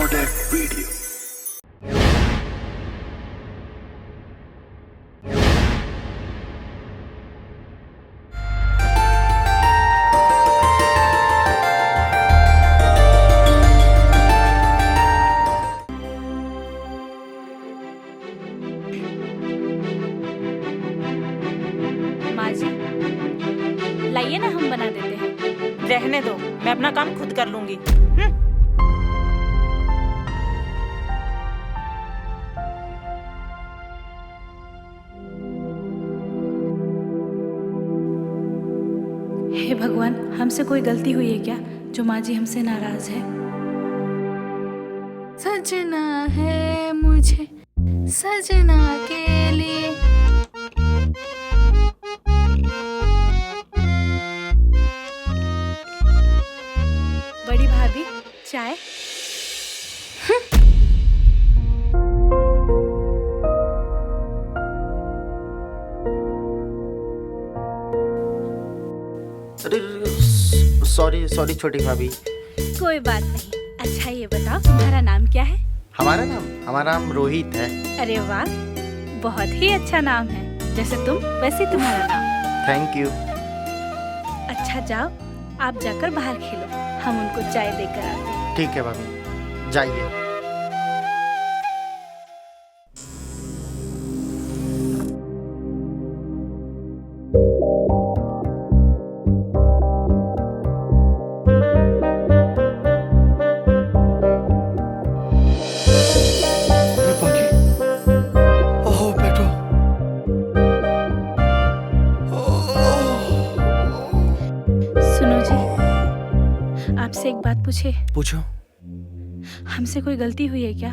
Kodak Video। माँ जी, लाइए ना, हम बना देते हैं। रहने दो, मैं अपना काम खुद कर लूंगी। हे भगवान, हमसे कोई गलती हुई है क्या जो माँ जी हमसे नाराज है? सजना है मुझे सजना के लिए। बड़ी भाभी, चाय? अरे सॉरी छोटी भाभी। कोई बात नहीं। अच्छा ये बताओ, तुम्हारा नाम क्या है? हमारा नाम रोहित है। अरे वाह, बहुत ही अच्छा नाम है। जैसे तुम वैसे तुम्हारा नाम। Thank you. अच्छा जाओ, आप जाकर बाहर खेलो, हम उनको चाय देकर आते हैं। ठीक है भाभी, जाइए। सुनो जी, आपसे एक बात पूछे? पूछो। हमसे कोई गलती हुई है क्या?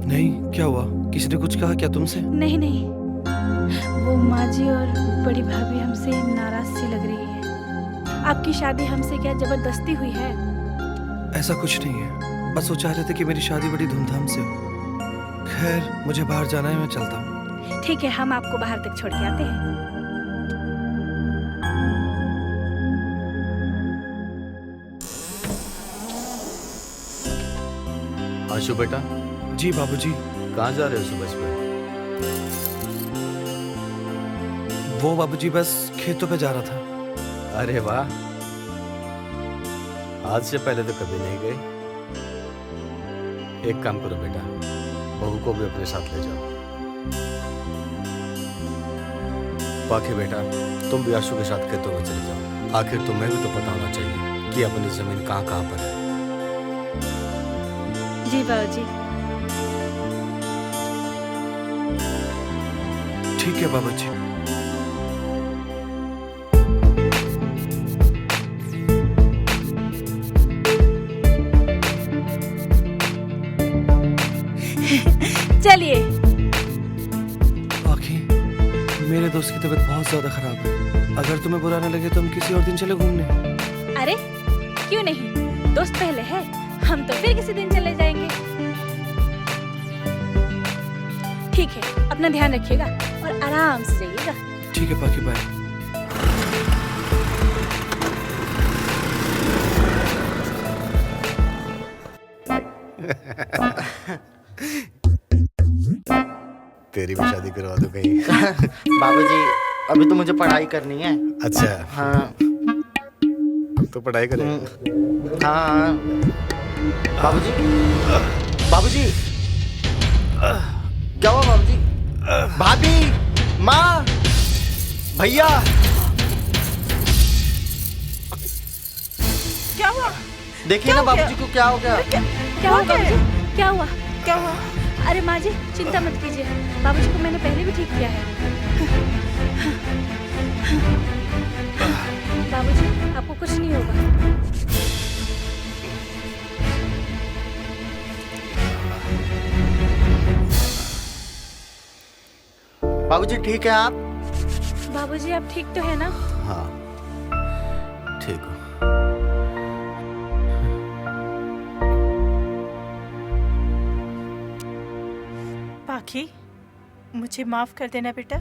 नहीं, क्या हुआ? किसी ने कुछ कहा क्या तुमसे? नहीं नहीं, वो माँ जी और बड़ी भाभी हमसे नाराज सी लग रही है। आपकी शादी हमसे क्या जबरदस्ती हुई है? ऐसा कुछ नहीं है, बस वो चाह रहे थे कि मेरी शादी बड़ी धूमधाम से हो। खैर, मुझे बाहर जाना है, मैं चलता हूँ। ठीक है, हम आपको बाहर तक छोड़ के आते हैं। आशु बेटा, जी बाबूजी। कहाँ जा रहे हो सुबह सुबह? वो बाबूजी बस खेतों पे जा रहा था। अरे वाह, आज से पहले तो कभी नहीं गए। एक काम करो बेटा, बहू को भी अपने साथ ले जाओ। बाकी बेटा, तुम भी आशु के साथ खेतों में चले जाओ। आखिर तुम्हें भी तो पता होना चाहिए कि अपनी जमीन कहाँ कहाँ पर है। जी बाबूजी। ठीक है बाबूजी। चलिए। आखी, मेरे दोस्त की तबीयत बहुत ज्यादा खराब है। अगर तुम्हें बुरा ना लगे तो हम किसी और दिन चले घूमने। अरे क्यों नहीं, दोस्त पहले है, हम तो फिर किसी दिन चले जाएंगे। ठीक है, अपना ध्यान रखिएगा और आराम से जाइएगा। ठीक है पाखी, बाय। तेरी भी शादी करवा दो कहीं। बाबूजी, अभी तो मुझे पढ़ाई करनी है। अच्छा, हाँ तो पढ़ाई करें। हाँ। बाबूजी, बाबूजी, क्या हुआ बाबूजी? भाभी, माँ, भैया, क्या हुआ? देखिए ना बाबूजी को क्या हो गया। क्या हुआ बाबूजी? क्या हुआ? क्या हुआ? अरे माँ जी, चिंता मत कीजिए, बाबूजी को मैंने पहले भी ठीक किया है। बाबूजी, आपको कुछ नहीं होगा। बाबूजी ठीक है आप? बाबूजी आप ठीक तो है ना? हाँ, ठीक हो। पाखी, मुझे माफ कर देना बेटा।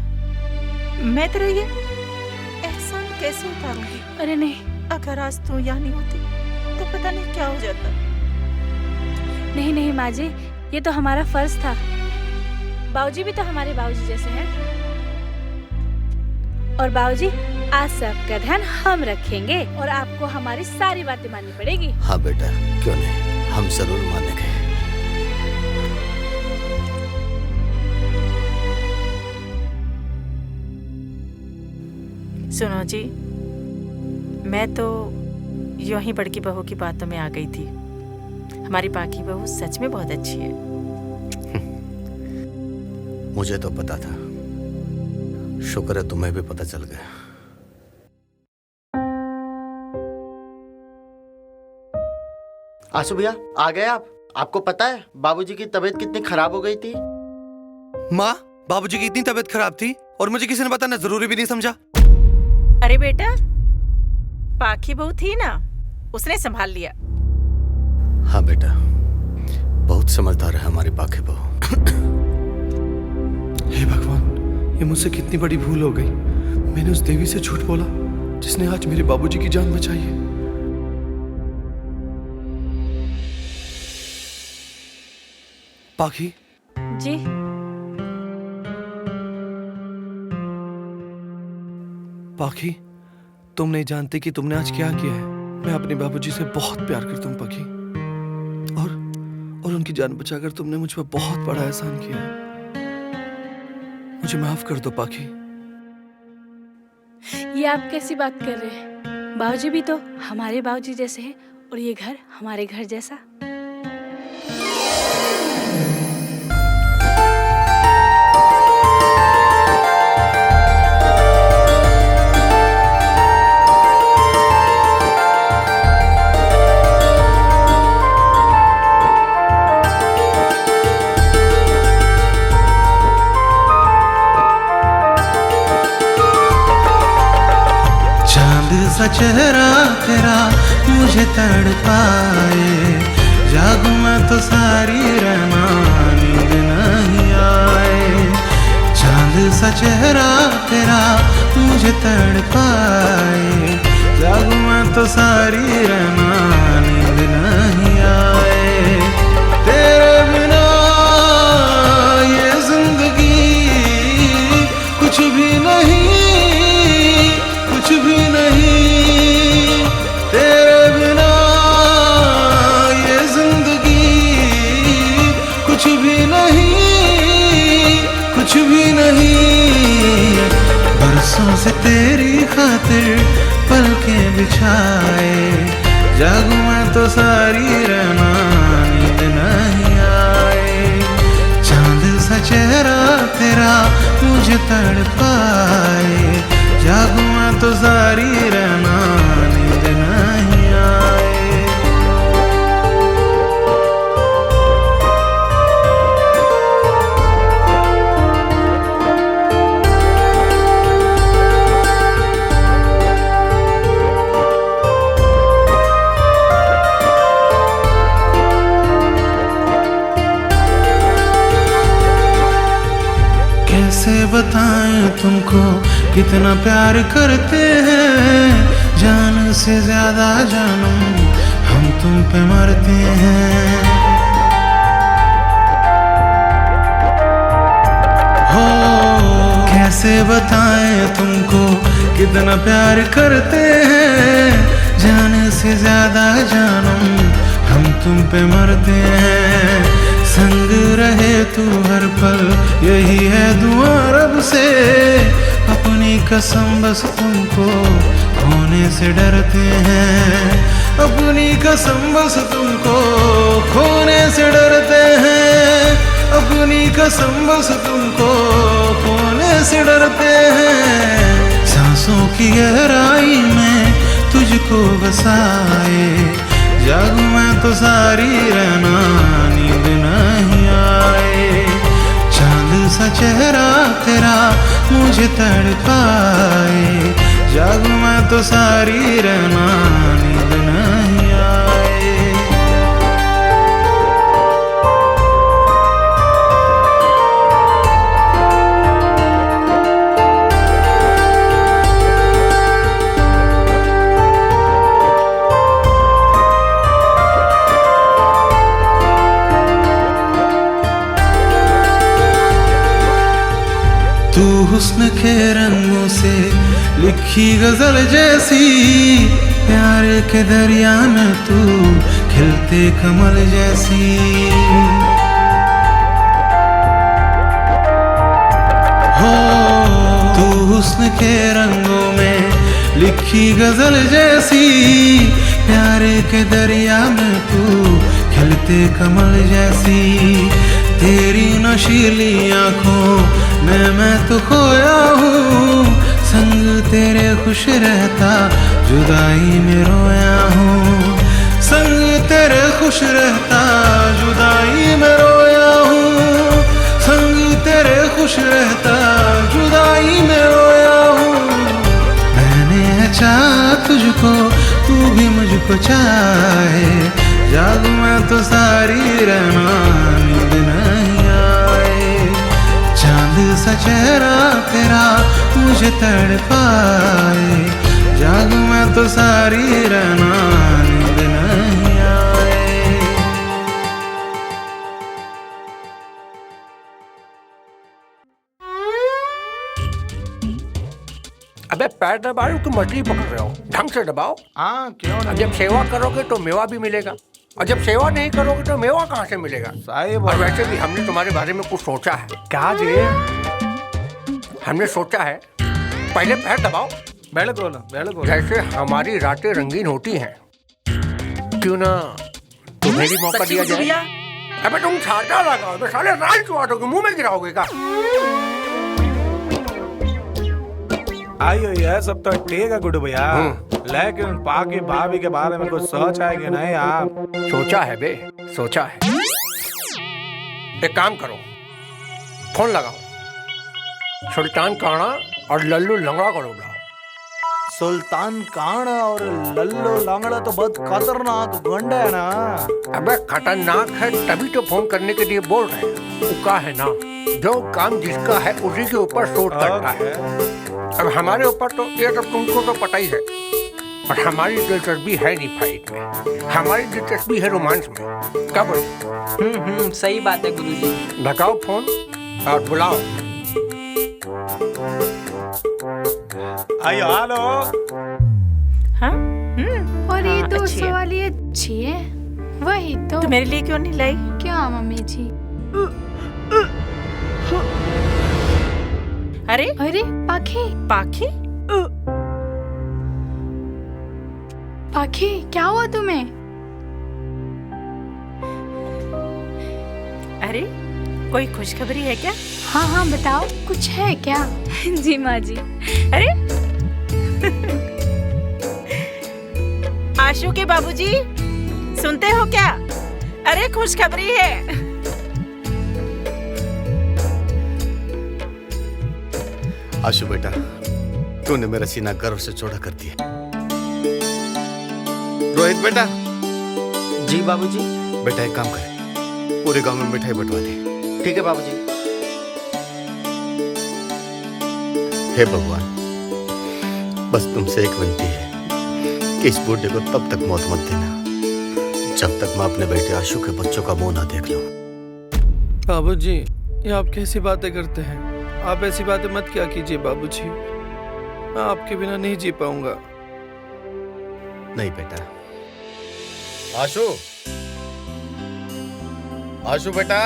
मैं तेरा ये एहसान कैसे उतारूंगी? अरे नहीं, अगर आज तू यहाँ नहीं होती तो पता नहीं क्या हो जाता। नहीं नहीं माँ जी, ये तो हमारा फर्ज था। बाबूजी भी तो हमारे बाबूजी जैसे हैं। और बाबूजी, आज सबका ध्यान हम रखेंगे और आपको हमारी सारी बातें माननी पड़ेगी। हाँ बेटा, क्यों नहीं, हम जरूर मानेंगे। सुनो जी, मैं तो यूं ही बड़की बहू की बातों में आ गई थी। हमारी पाकी बहू सच में बहुत अच्छी है। मुझे तो पता था, शुक्र है तुम्हें भी पता चल गया। आशु भैया आ गए आप? आपको पता है बाबूजी की तबीयत कितनी खराब हो गई थी? माँ, बाबूजी की इतनी तबीयत खराब थी और मुझे किसी ने बताना जरूरी भी नहीं समझा। अरे बेटा, पाकी बहू थी ना, उसने संभाल लिया। हाँ बेटा, बहुत समझदार है हमारी पाकी बहू। हे भगवान, ये मुझसे कितनी बड़ी भूल हो गई। मैंने उस देवी से झूठ बोला जिसने आज मेरे बाबूजी की जान बचाई है। पाखी जी पाखी, तुम नहीं जानती कि तुमने आज क्या किया है। मैं अपने बाबूजी से बहुत प्यार करता हूँ पाखी, और उनकी जान बचाकर तुमने मुझ पर बहुत बड़ा एहसान किया है। मुझे माफ कर दो पाखी। ये आप कैसी बात कर रहे हैं? बाबूजी भी तो हमारे बाबूजी जैसे हैं और ये घर हमारे घर जैसा। सा चेहरा तेरा मुझे तड़पाए, जागूं मैं तो सारी रहना नींद नहीं आए। चांद सा चेहरा तेरा मुझे तड़पाए, जागूं मैं तो सारी रहना नींद नहीं आए। तेरे बिना ये जिंदगी कुछ भी नहीं, कुछ भी नहीं। तेरे बिना ये जिंदगी कुछ भी नहीं, कुछ भी नहीं। बरसों से तेरी खातिर पलकें बिछाए, जागूं मैं तो सारी रहना नींद नहीं आए। चांद सा चेहरा तेरा मुझे तड़पाए, जागूं मैं तो सारी रहना नींद नहीं आए। कैसे बताएं तुमको कितना प्यार करते हैं, जान से ज्यादा जानम हम तुम पे मरते हैं। हो कैसे बताएं तुमको कितना प्यार करते हैं, जान से ज्यादा जानम हम तुम पे मरते हैं। संग रहे तू हर पल यही है दुआ रब से, अपनी कसम बस तुमको खोने से डरते हैं। अपनी कसम बस तुमको खोने से डरते हैं। अपनी कसम बस तुमको खोने से डरते हैं। सांसों की गहराई में तुझको बसाए, जागूं मैं तो सारी रहना नींद नहीं आए। चांद सा चेहरा तेरा मुझे तड़पाए, जागूं मैं तो सारी रहना नींद नहीं आए। के रंगों से लिखी गजल जैसी, प्यार के दरिया में तू खिलते कमल जैसी। हो तू हुस्न के रंगों में लिखी गजल जैसी, प्यार के दरिया में तू खिलते कमल जैसी। तेरी नशीली आंखों में मैं तो खोया हूँ, संग तेरे खुश रहता जुदाई में रोया हूँ। संग तेरे खुश रहता जुदाई में रोया हूँ, संग तेरे खुश रहता जुदाई में रोया हूँ। मैंने चाहा तुझको, तू भी मुझको चाहे, जागू मैं तो सारी रहना नींद नहीं आए। चांद सा चेहरा तेरा मुझे तड़पाए, जागू मैं तो सारी रहना नींद नहीं आए। अबे पैर दबाओ कि मछली पकड़ रहे हो, ढंग से दबाओ। हाँ क्यों और जब सेवा करोगे तो मेवा भी मिलेगा, और जब सेवा नहीं करोगे तो मेवा कहाँ से मिलेगा। और वैसे भी हमने तुम्हारे बारे में कुछ सोचा है। क्या जी? हमने सोचा है पहले पैर दबाओ, जैसे हमारी रातें रंगीन होती हैं, क्यों ना तुम्हें भी मौका दिया जाए। अबे तुम छाता लगाओ तो साले रात चुआटोगे, मुंह में गिराओगे का। आइयो ये सब तो ठीक है गुड्डू भैया, लेकिन पाकी भाभी के बारे में कुछ सोचा है कि नहीं आप? सोचा है बे, सोचा है। एक काम करो, फोन लगाओ, सुल्तान काना और लल्लू लंगड़ा को बुलाओ। सुल्तान कांड और लल्लू लंगड़ा तो बहुत खतरनाक गुंडे है ना। अबे खतरनाक है तभी तो फोन करने के लिए बोल रहे हैं। उका है ना, जो काम जिसका है उसी के ऊपर शूट करता है। अब हमारे ऊपर तो ये तो तुमको तो पता ही है, और हमारी दिलचस्पी है नहीं फाइट में, हमारी दिलचस्पी है रोमांस में। क्या बोले? सही बात है गुरुजी। लगाओ फोन और बुलाओ। आइयो हेलो। हाँ? और ये हाँ, 200 वाली अच्छी है, वही तो मेरे लिए क्यों नहीं लाई? क्या मम्मी जी? अरे अरे पाखी, पाखी, पाखी क्या हुआ तुम्हें? अरे कोई खुशखबरी है क्या? हाँ हाँ बताओ, कुछ है क्या? जी माँ जी। अरे आशु के बाबूजी, सुनते हो क्या? अरे खुशखबरी है। आशु बेटा, तूने मेरा सीना गर्व से चौड़ा कर दिया। रोहित बेटा। जी बाबूजी। बेटा एक काम करे, पूरे गांव में मिठाई बंटवा दे। ठीक है बाबूजी। हे भगवान, बस तुमसे एक विनती है कि इस बूढ़े को तब तक मौत मत देना जब तक मैं अपने बेटे आशु के बच्चों का मुंह ना देख लूं। बाबूजी, ये आप कैसी बातें करते हैं? आप ऐसी बातें मत क्या कीजिए बाबूजी, मैं आपके बिना नहीं जी पाऊंगा। नहीं बेटा। आशु, आशु बेटा,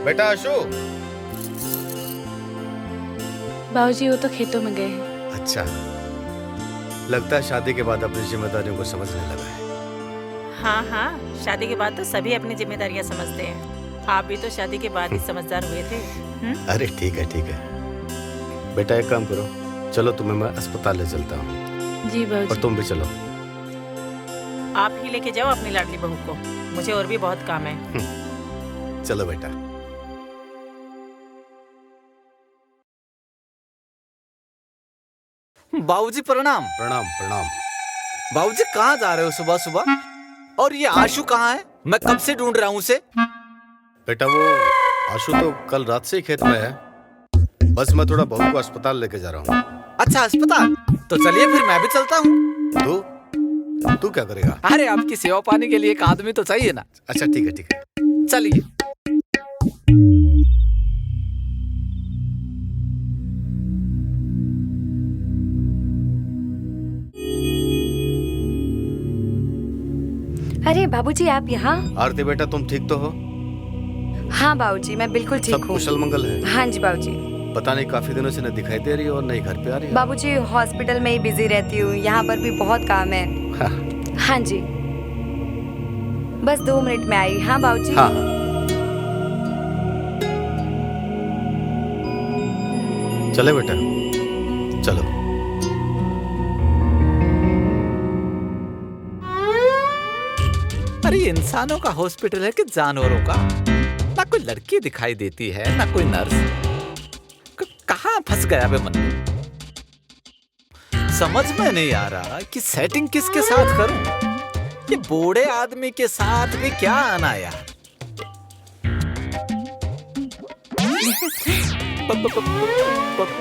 बेटा आशु। बाबूजी वो तो खेतों में गए हैं। अच्छा, लगता है शादी के बाद अपनी जिम्मेदारियों को समझने लगा है। हाँ हाँ, शादी के बाद तो सभी अपनी जिम्मेदारियां समझते हैं। आप भी तो शादी के बाद ही समझदार हुए थे। अरे ठीक है ठीक है। बेटा एक काम करो, चलो तुम्हें मैं अस्पताल ले चलता हूँ। जी बाबूजी। और तुम भी चलो। आप ही लेके जाओ अपनी लाडली बहू को, मुझे और भी बहुत काम है। चलो बेटा। बाबूजी प्रणाम। प्रणाम प्रणाम। बाबूजी कहाँ जा रहे हो सुबह सुबह? और ये आशु कहाँ है? मैं कब से ढूंढ रहा हूँ उसे। बेटा वो आशु तो कल रात से ही खेत में है, बस मैं थोड़ा बहू को अस्पताल लेके जा रहा हूँ। अच्छा अस्पताल, तो चलिए फिर मैं भी चलता हूँ। तू क्या करेगा? अरे आपकी सेवा पाने के लिए एक आदमी तो चाहिए ना। अच्छा ठीक है ठीक है, चलिए। अरे बाबूजी आप यहाँ? आरती बेटा तुम ठीक तो हो? हाँ बाबूजी मैं बिल्कुल ठीक सब हूँ। कुशल मंगल है? हाँ जी बाबूजी। पता नहीं काफी दिनों से न दिखाई दे रही और नहीं घर पे आ रही। बाबूजी हॉस्पिटल में ही बिजी रहती हूँ, यहाँ पर भी बहुत काम है। हाँ जी बस 2 मिनट में आई। हाँ बाबूजी। हाँ। चले बेटा चलो। अरे इंसानों का हॉस्पिटल है कि जानवरों का? ना कोई लड़की दिखाई देती है ना कोई नर्स। कहाँ फंस गया बे मन? समझ में नहीं आ रहा कि सेटिंग किसके साथ करूं। ये बूढ़े आदमी के साथ भी क्या आना यार।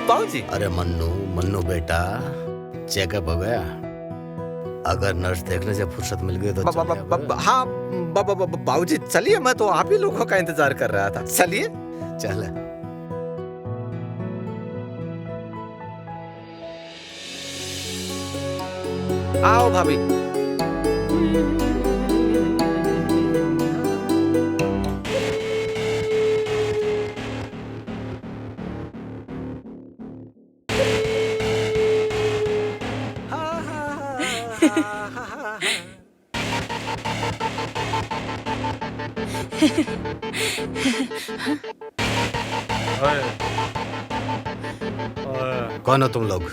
बाबूजी। अरे मन्नू मन्नू बेटा चेकअप हो गया? अगर नर्स देखने से फुर्सत मिल गई तो हाँ बाबूजी चलिए, मैं तो आप ही लोगों का इंतजार कर रहा था। चलिए चल। आओ भाभी। कौन हो तुम लोग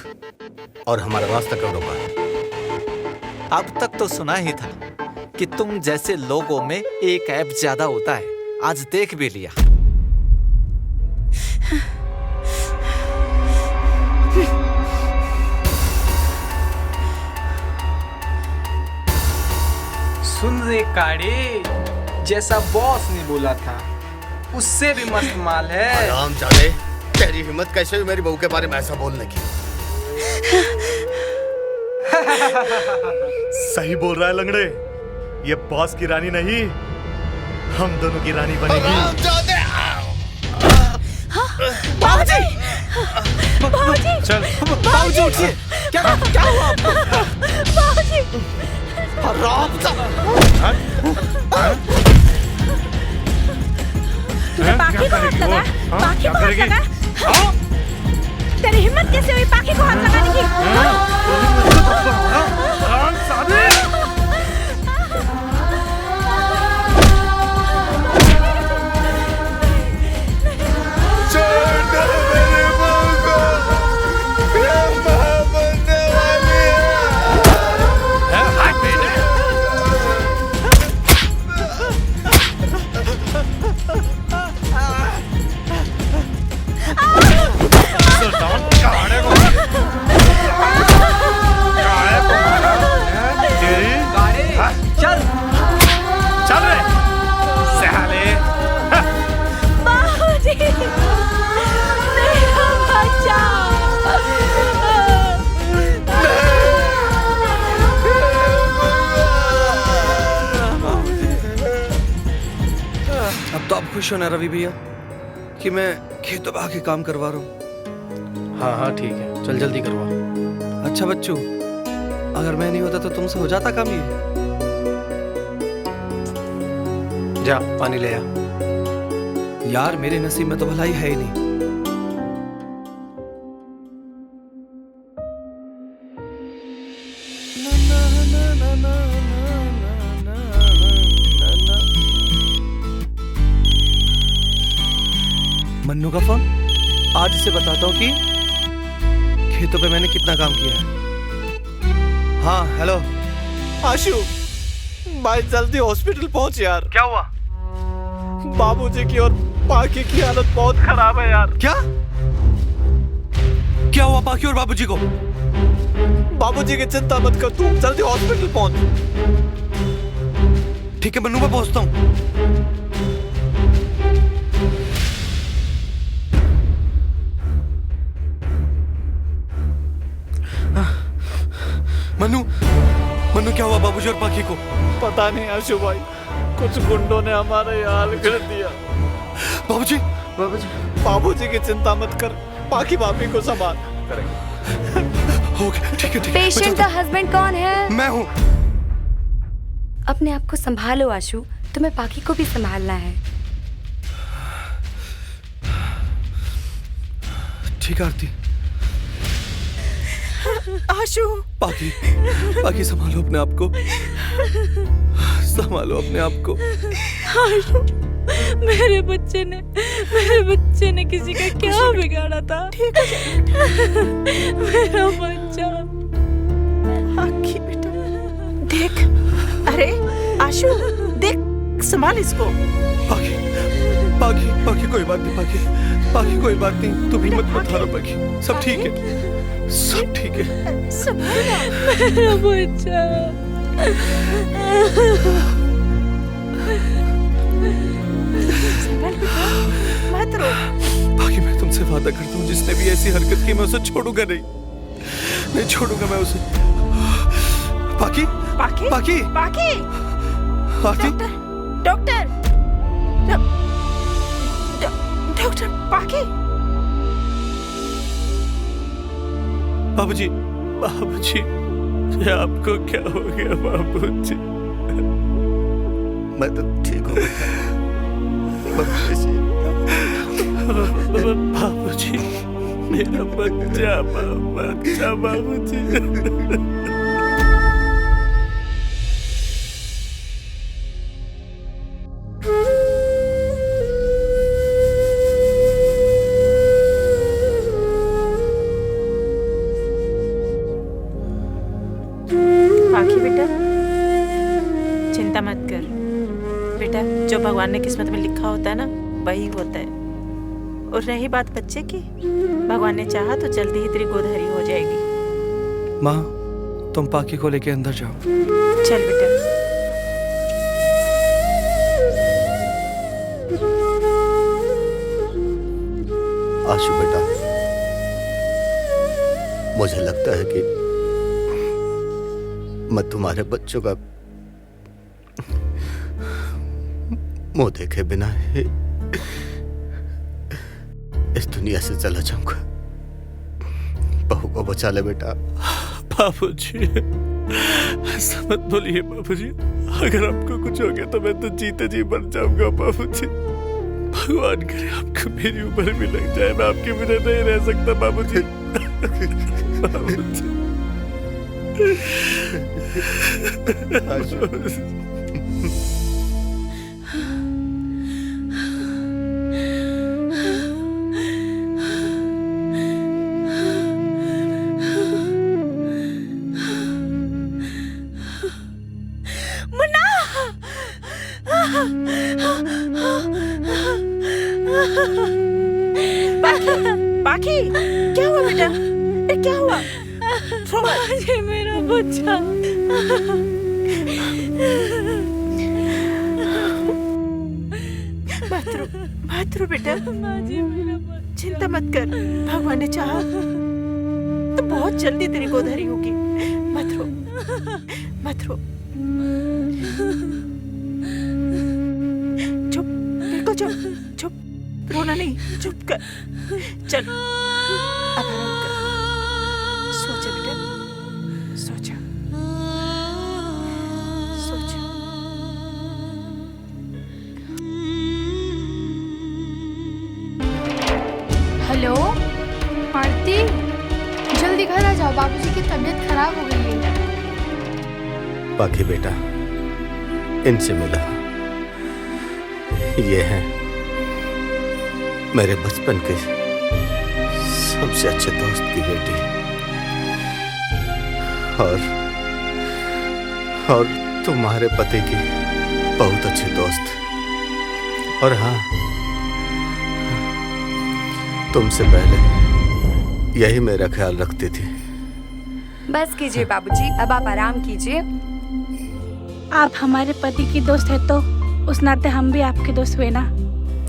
और हमारा रास्ता क्यों रोका? अब तक तो सुना ही था कि तुम जैसे लोगों में एक ऐप ज्यादा होता है, आज देख भी लिया। सुन रे काड़ी, जैसा बॉस ने बोला था उससे भी मस्त माल है। आराम जाने, तेरी हिम्मत कैसे हुई मेरी बहू के बारे में ऐसा बोलने की? सही बोल रहा है लंगड़े, ये बॉस की रानी नहीं हम दोनों की रानी बनेगी। बाबूजी! बाबूजी! चल बाबूजी उठिए। क्या हुआ आपको? बाबूजी! तूने पाखी को हाथ लगा? पाखी को हाथ लगा? तेरी हिम्मत कैसे हुई पाखी को हाथ लगाने की? अब तो आप खुश हो ना रवि भैया कि मैं खेतों में आके काम करवा रहा हूँ? हाँ हाँ ठीक है, चल जल्दी करवा। अच्छा बच्चू, अगर मैं नहीं होता तो तुमसे हो जाता काम ये? जा पानी ले आ। यार मेरे नसीब में तो भलाई है ही नहीं। मन्नू का फोन, आज इसे बताता हूँ कि खेतों पे मैंने कितना काम किया है। हाँ हेलो आशु, भाई जल्दी हॉस्पिटल पहुंच यार। क्या हुआ? बाबूजी की और पाकी की हालत बहुत खराब है यार। क्या हुआ पाकी और बाबूजी को? बाबूजी की चिंता मत कर, तू जल्दी हॉस्पिटल पहुंच। ठीक है मन्नू, मैं पहुंचता हूँ। मन्नू क्या हुआ बाबूजी और पाकी को? पता नहीं आशु भाई, कुछ गुंडों ने हमारा ये हाल कर दिया। बाबूजी की चिंता मत कर, पाकी भाभी को संभाल करेंगे। ओके ठीक है। पेशेंट का हस्बैंड कौन है? मैं हूँ। अपने आप को संभालो आशु, तुम्हें पाखी को भी संभालना है। ठीक आरती। आशु। पाखी, पाखी संभालो अपने आप को, संभालो अपने आप को। आशु, मेरे बच्चे ने किसी का क्या बिगाड़ा था? ठीक है मेरा बच्चा। आखी बेटा, देख। अरे आशु, देख, संभाल इसको। पाखी, पाखी, पाखी कोई बात नहीं, पाखी, पाखी कोई बात नहीं, तुम हिम्मत मत हारो पाखी, सब ठीक है, सब ठीक है। मेरा बच्चा। मत रो। पाखी, मैं तुमसे वादा करता हूँ, जिसने भी ऐसी हरकत की मैं उसे छोड़ूंगा नहीं छोड़ूंगा मैं उसे। पाखी, पाखी, पाखी, पाखी। आरती, डॉक्टर, डॉक्टर, पाखी। बाबूजी, बाबूजी, ये आपको क्या हो गया बाबूजी? मैं तो ठीक हूँ बाबूजी। बाबूजी, मेरा बच्चा, बच्चा बाबूजी। पाखी बेटा, चिंता मत कर बेटा, जो भगवान ने किस्मत में लिखा होता है ना, वही होता है। और रही बात बच्चे की, भगवान ने चाहा तो जल्दी ही तेरी गोदहरी हो जाएगी। माँ, तुम पाखी को लेके अंदर जाओ। चल बेटा। आशु बेटा, मुझे लगता है कि मैं तुम्हारे बच्चों का मुंह देखे बिना ही इस दुनिया से चला जाऊंगा। बहू को बचा ले बेटा। बाबूजी, ऐसा मत बोलिए बाबूजी, अगर आपको कुछ हो गया तो मैं तो जीते जी मर जाऊंगा बाबूजी। भगवान करे आपको मेरी उम्र भी लग जाए, मैं आपके बिना नहीं रह सकता बाबूजी। बाबूजी। पाखी, क्या हुआ बेटा? क्या हुआ? मुझे मेरा बच्चा। मत रो बेटा, चिंता मत कर, भगवान ने चाहा तो बहुत जल्दी तेरी गोदहरी होगी। मत रो, मत रो। चुप, बिल्कुल चुप, चुप, रोना नहीं, चुप कर। चल, अब आराम कर। सोचा बेटा, सोचा, सोचा। हेलो आरती, जल्दी घर आ जाओ, बाबूजी की तबीयत खराब हो गई है। पाखी बेटा, इनसे मिला। ये है मेरे बचपन के सबसे अच्छे दोस्त की बेटी, और तुम्हारे पति की बहुत अच्छी दोस्त। और हाँ, तुमसे पहले यही मेरा ख्याल रखती थी। बस कीजिए बाबूजी, अब आप आराम कीजिए। आप हमारे पति की दोस्त है तो उस नाते हम भी आपके दोस्त हुए ना।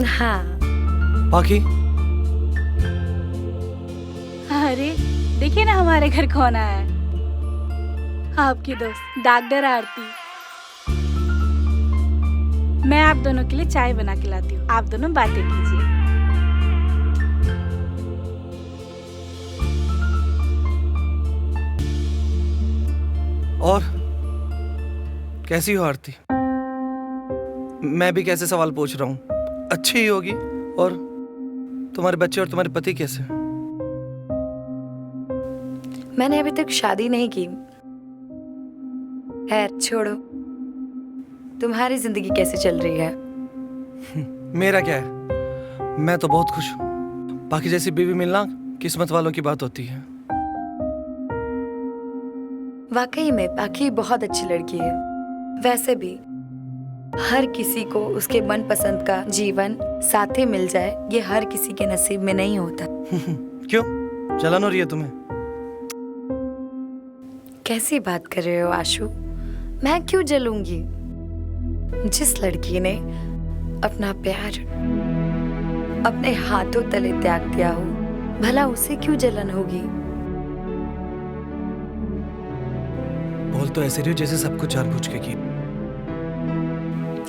हाँ। पाखी, अरे देखिए ना हमारे घर कौन आया है। आपकी दोस्त डॉक्टर आरती। मैं आप दोनों के लिए चाय बना के लाती हूँ, आप दोनों बातें कीजिए। और कैसी हो आरती? मैं भी कैसे सवाल पूछ रहा हूँ? अच्छी ही होगी। और तुम्हारे बच्चे और तुम्हारे पति कैसे? मैंने अभी तक शादी नहीं की। खैर छोड़ो, तुम्हारी जिंदगी कैसे चल रही है? मेरा क्या है, मैं तो बहुत खुश हूँ। बाकी जैसी बीवी मिलना किस्मत वालों की बात होती है। वाकई में पाखी बहुत अच्छी लड़की है। वैसे भी हर किसी को उसके मनपसंद का जीवन साथी मिल जाए, ये हर किसी के नसीब में नहीं होता। क्यों, जलन हो रही है तुम्हें? कैसी बात कर रहे हो आशु? मैं क्यों जलूंगी? जिस लड़की ने अपना प्यार अपने हाथों तले त्याग दिया हो, भला उसे क्यों जलन होगी? बोल तो ऐसे रही हो जैसे सब कुछ जानबूझ के की।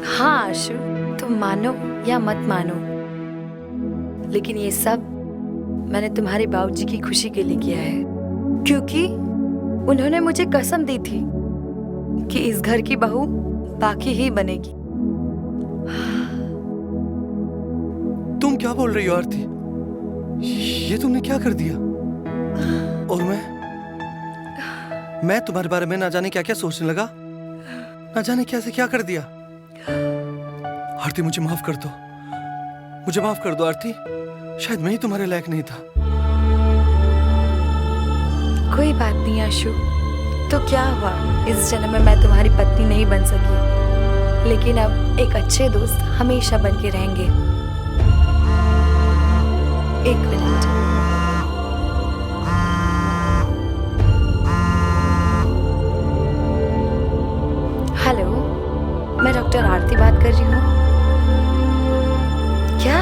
हाँ आशु, तुम मानो या मत मानो, लेकिन ये सब मैंने तुम्हारे बाबूजी की खुशी के लिए किया है, क्योंकि उन्होंने मुझे कसम दी थी कि इस घर की बहू पाखी ही बनेगी। तुम क्या बोल रही हो आरती? ये तुमने क्या कर दिया? और मैं तुम्हारे बारे में ना जाने क्या क्या सोचने लगा, ना जाने कैसे क्या कर दिया। आरती मुझे माफ कर दो, मुझे माफ कर दो आरती। शायद मैं ही तुम्हारे लायक नहीं था। कोई बात नहीं आशु, तो क्या हुआ, इस जन्म में मैं तुम्हारी पत्नी नहीं बन सकी, लेकिन अब एक अच्छे दोस्त हमेशा बन के रहेंगे। एक मिनट। हेलो, मैं डॉक्टर आरती बात कर रही हूँ। क्या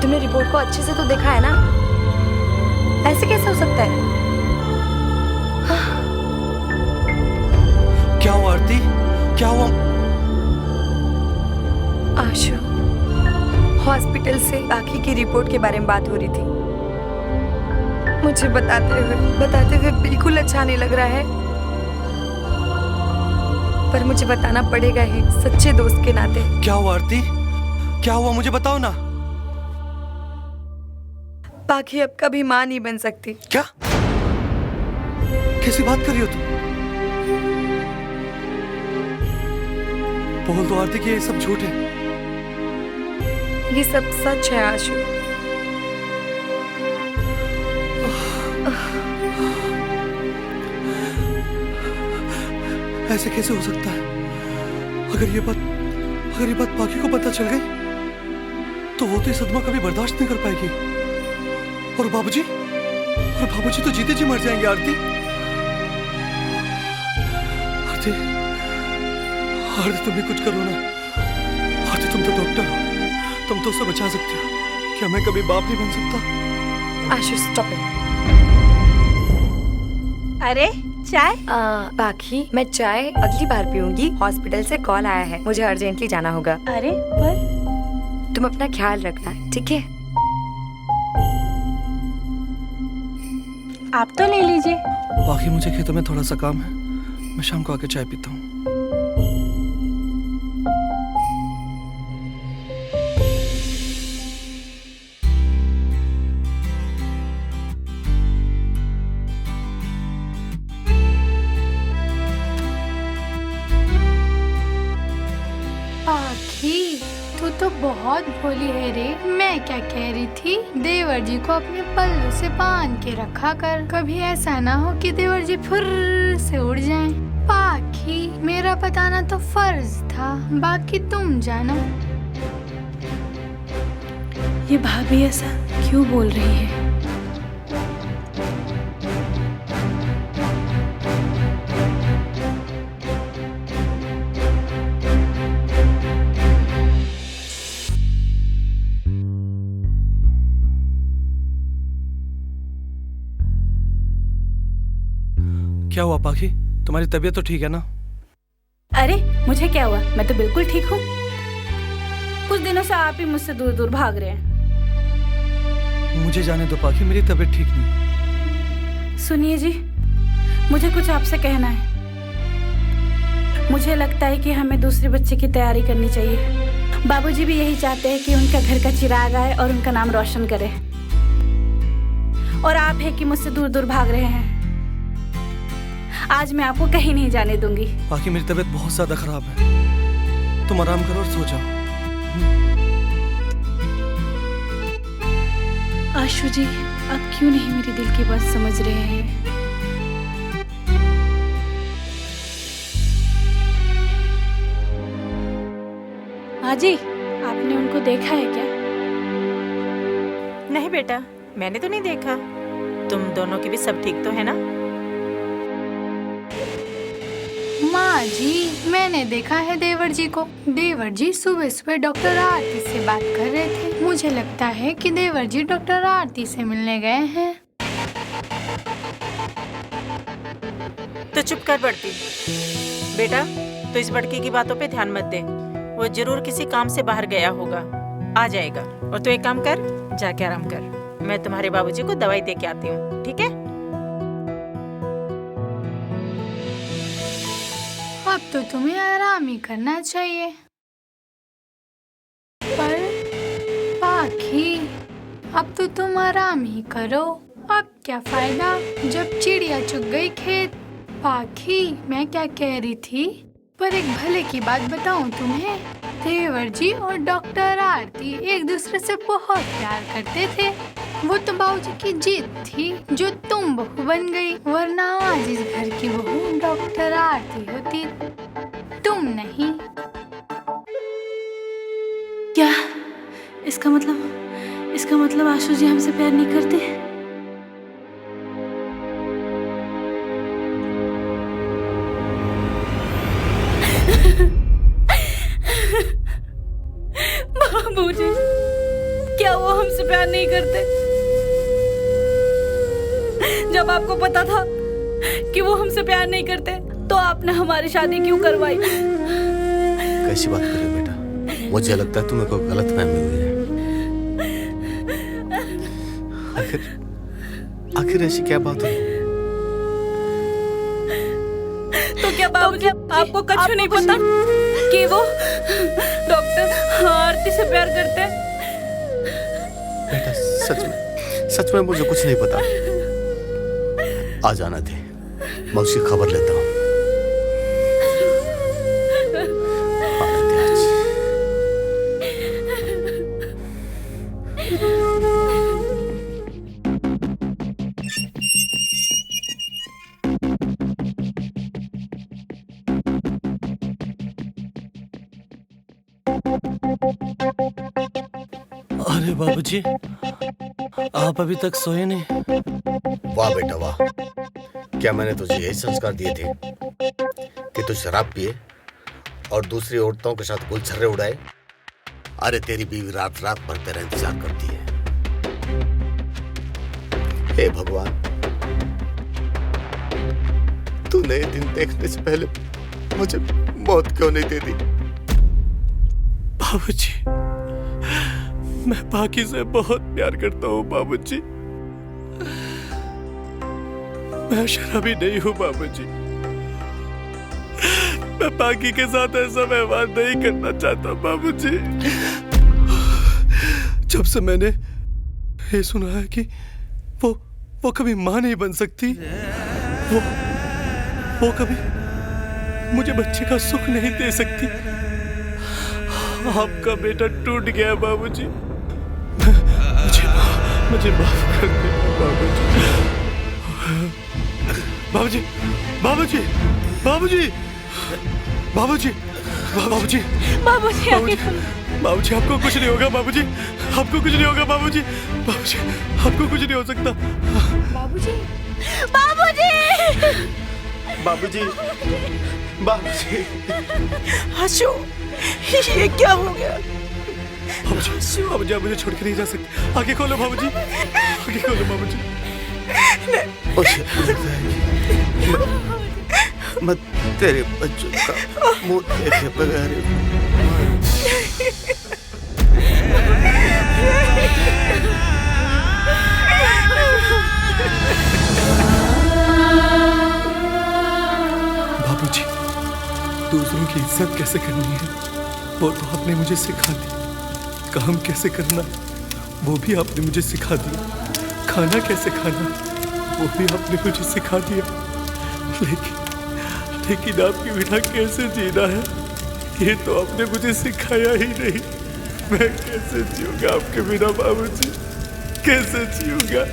तुमने रिपोर्ट को अच्छे से तो देखा है ना? ऐसे कैसे हो सकता है? क्या हुआ आरती, क्या हुआ? आशु, हॉस्पिटल से आखी की रिपोर्ट के बारे में बात हो रही थी। मुझे बताते हुए बिल्कुल अच्छा नहीं लग रहा है, पर मुझे बताना पड़ेगा ही, सच्चे दोस्त के नाते। क्या हुआ आरती, क्या हुआ, मुझे बताओ ना। पाखी अब कभी मां नहीं बन सकती। क्या, कैसी बात कर रही हो तुम? बोल दो आरती कि ये सब झूठ है। ये सब सच है आशु। ऐसे कैसे हो सकता है? अगर ये बात पाखी को पता चल गई तो वो तो ये सदमा कभी बर्दाश्त नहीं कर पाएगी। और बाबूजी तो जीते जी मर जाएंगे आरती। आरती तुम भी कुछ करो ना। आरती तुम तो डॉक्टर हो, तुम तो उसे बचा सकती हो। क्या मैं कभी बाप नहीं बन सकता? आशु स्टॉप इट। अरे चाय? पाखी, मैं चाय अगली बार पीऊंगी। हॉस्पिटल से कॉल आया है, मुझे अर्जेंटली जाना होगा। अरे पर तुम अपना ख्याल रखना, ठीक है? आप तो ले लीजिए। बाकी मुझे खेतों में थोड़ा सा काम है, मैं शाम को आके चाय पीता हूँ। तू तो बहुत भोली है रे। मैं क्या कह रही थी, देवर जी को अपने पल्लू से बांध के रखा कर, कभी ऐसा ना हो कि देवर जी फुर्र से उड़ जाएं। पाखी, मेरा बताना तो फर्ज था, बाकी तुम जानो। ये भाभी ऐसा क्यों बोल रही है? क्या हुआ पाखी, तुम्हारी तबीयत तो ठीक है ना? अरे मुझे क्या हुआ, मैं तो बिल्कुल ठीक हूँ। कुछ दिनों से आप ही मुझसे दूर दूर भाग रहे हैं। मुझे जाने दो पाखी, मेरी तबीयत ठीक नहीं। सुनिए जी, मुझे कुछ आपसे कहना है। मुझे लगता है कि हमें दूसरे बच्चे की तैयारी करनी चाहिए। बाबूजी भी यही चाहते हैं कि उनका घर का चिराग आए और उनका नाम रोशन करे। और आप है कि मुझसे दूर दूर भाग रहे हैं। आज मैं आपको कहीं नहीं जाने दूंगी। बाकी मेरी तबीयत बहुत ज्यादा खराब है, तुम आराम करो और सो जाओ। आशु जी, आप क्यों नहीं मेरी दिल की बात समझ रहे हैं? जी, आपने उनको देखा है क्या? नहीं बेटा, मैंने तो नहीं देखा। तुम दोनों के भी सब ठीक तो है ना? माँ जी, मैंने देखा है देवर जी को। देवर जी सुबह सुबह डॉक्टर आरती से बात कर रहे थे। मुझे लगता है कि देवर जी डॉक्टर आरती से मिलने गए हैं। तो चुप कर बढ़ती। बेटा, तो इस बड़की की बातों पे ध्यान मत दे। वो जरूर किसी काम से बाहर गया होगा, आ जाएगा। और तू एक काम कर, जाके आराम कर। मैं तुम्हारे बाबूजी को दवाई दे के आती हूँ, ठीक है? अब तो तुम्हें आराम ही करना चाहिए। पर पाखी, अब तो तुम आराम ही करो। अब क्या फायदा जब चिड़िया चुग गई खेत। पाखी, मैं क्या कह रही थी, पर एक भले की बात बताऊं तुम्हें, देवर जी और डॉक्टर आरती एक दूसरे से बहुत प्यार करते थे। वो तो बाबूजी की जीत थी जो तुम बहू बन गई, वरना आज इस घर की बहू डॉक्टर आरती होती, तुम नहीं। क्या इसका मतलब आशु जी हमसे प्यार नहीं करते? बाबूजी, क्या वो हमसे प्यार नहीं करते? जब आपको पता था कि वो हमसे प्यार नहीं करते, तो आपने हमारी शादी क्यों करवाई? कैसी बात कर रहे हो बेटा? मुझे लगता है तुम्हें कोई गलतफहमी हुई है। आखिर ऐसी क्या बात हुई? तो क्या बाबूजी आपको कुछ नहीं पता कि वो डॉक्टर आरती से प्यार करते हैं? बेटा, सच में मुझे कुछ नहीं पता। आ जाना थे, मैं उसकी खबर लेता हूँ। अरे बाबूजी, आप अभी तक सोए नहीं? वाह बेटा वाह, क्या मैंने तुझे यही संस्कार दिए थे कि तू शराब पिए और दूसरी औरतों के साथ गुलछर्रे उड़ाए? अरे तेरी बीवी रात रात भर तेरा इंतजार करती है। हे भगवान, तू नए दिन देखने से पहले मुझे मौत क्यों नहीं दे दी? बाबूजी, मैं पाकी से बहुत प्यार करता हूँ बाबूजी। मैं शराबी नहीं हूँ बाबूजी। मैं पाकी के साथ ऐसा व्यवहार नहीं करना चाहता बाबूजी। जब से मैंने ये सुना है कि वो कभी माँ नहीं बन सकती, वो कभी मुझे बच्चे का सुख नहीं दे सकती, आपका बेटा टूट गया बाबूजी। मुझे माफ कर दे बाबूजी। बाबूजी, बाबूजी, बाबूजी, बाबूजी, बाबूजी, बाबूजी, बाबूजी, आपको कुछ नहीं होगा बाबूजी, आपको कुछ नहीं होगा बाबूजी, बाबूजी, आपको कुछ नहीं हो सकता बाबूजी, बाबूजी, बाबूजी, बाबूजी। आशु, ये क्या हो गया? बाबूजी, बाबूजी, आप मुझे छोड़ के नहीं जा सकते। आगे खोलो बाबूजी, आगे खोलो बाबूजी। मैं तेरे बच्चों का मुंह देखे बगैर बाबूजी, दूर कि इज्जत कैसे करनी है वो तो आपने मुझे सिखा दी, काम कैसे करना वो भी आपने मुझे सिखा दिया, खाना कैसे खाना वो भी आपने मुझे सिखा दिया, लेकिन आपके बिना कैसे जीना है ये तो आपने मुझे सिखाया ही नहीं। मैं कैसे जीऊंगा आपके बिना बाबूजी, कैसे जीऊंगा?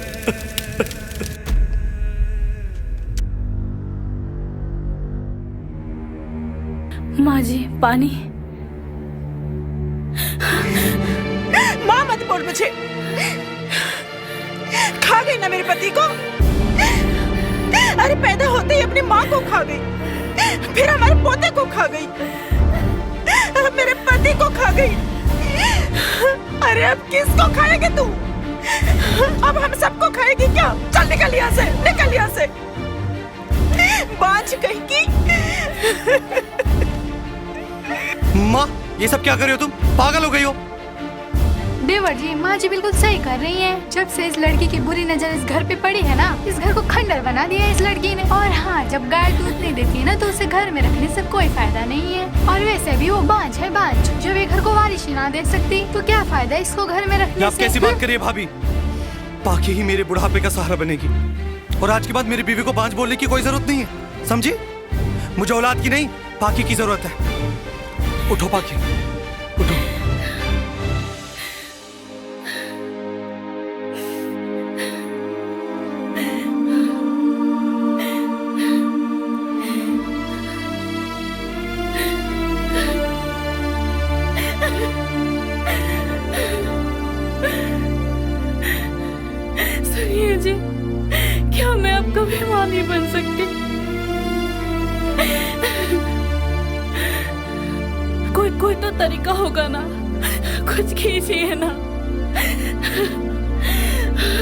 माँ जी पानी। माँ मत बोल मुझे। खा गई ना मेरे पति को। अरे पैदा होते ही अपनी माँ को खा गई, फिर हमारे पोते को खा गई, मेरे पति को खा गई। अरे अब किसको खाएगी तू? अब हम सबको खाएगी क्या? चल निकल यहाँ से, निकल यहाँ से। बांझ कहीं की। माँ ये सब क्या कर रही हो तुम? पागल हो गई हो? देवर जी माँ जी बिल्कुल सही कर रही हैं। जब से इस लड़की की बुरी नजर इस घर पे पड़ी है ना, इस घर को खंडर बना दिया इस लड़की ने। और हाँ, जब गाय दूध नहीं देती है ना तो उसे घर में रखने से कोई फायदा नहीं है। और वैसे भी वो बांझ है, बांझ। जब ये घर को वारिश ही ना दे सकती तो क्या फायदा इसको घर में रखने आप से? कैसी बात करिए भाभी? पाकी ही मेरे बुढ़ापे का सहारा बनेगी और आज के बाद मेरी बीवी को बांझ बोलने की कोई जरूरत नहीं है, समझी? मुझे औलाद की नहीं पाकी की जरूरत है। उठो पाकी, उठो। सुनिए जी, क्या मैं आपका भी माँ नहीं बन सकती? कोई तो तरीका होगा ना, कुछ कीजिए ना,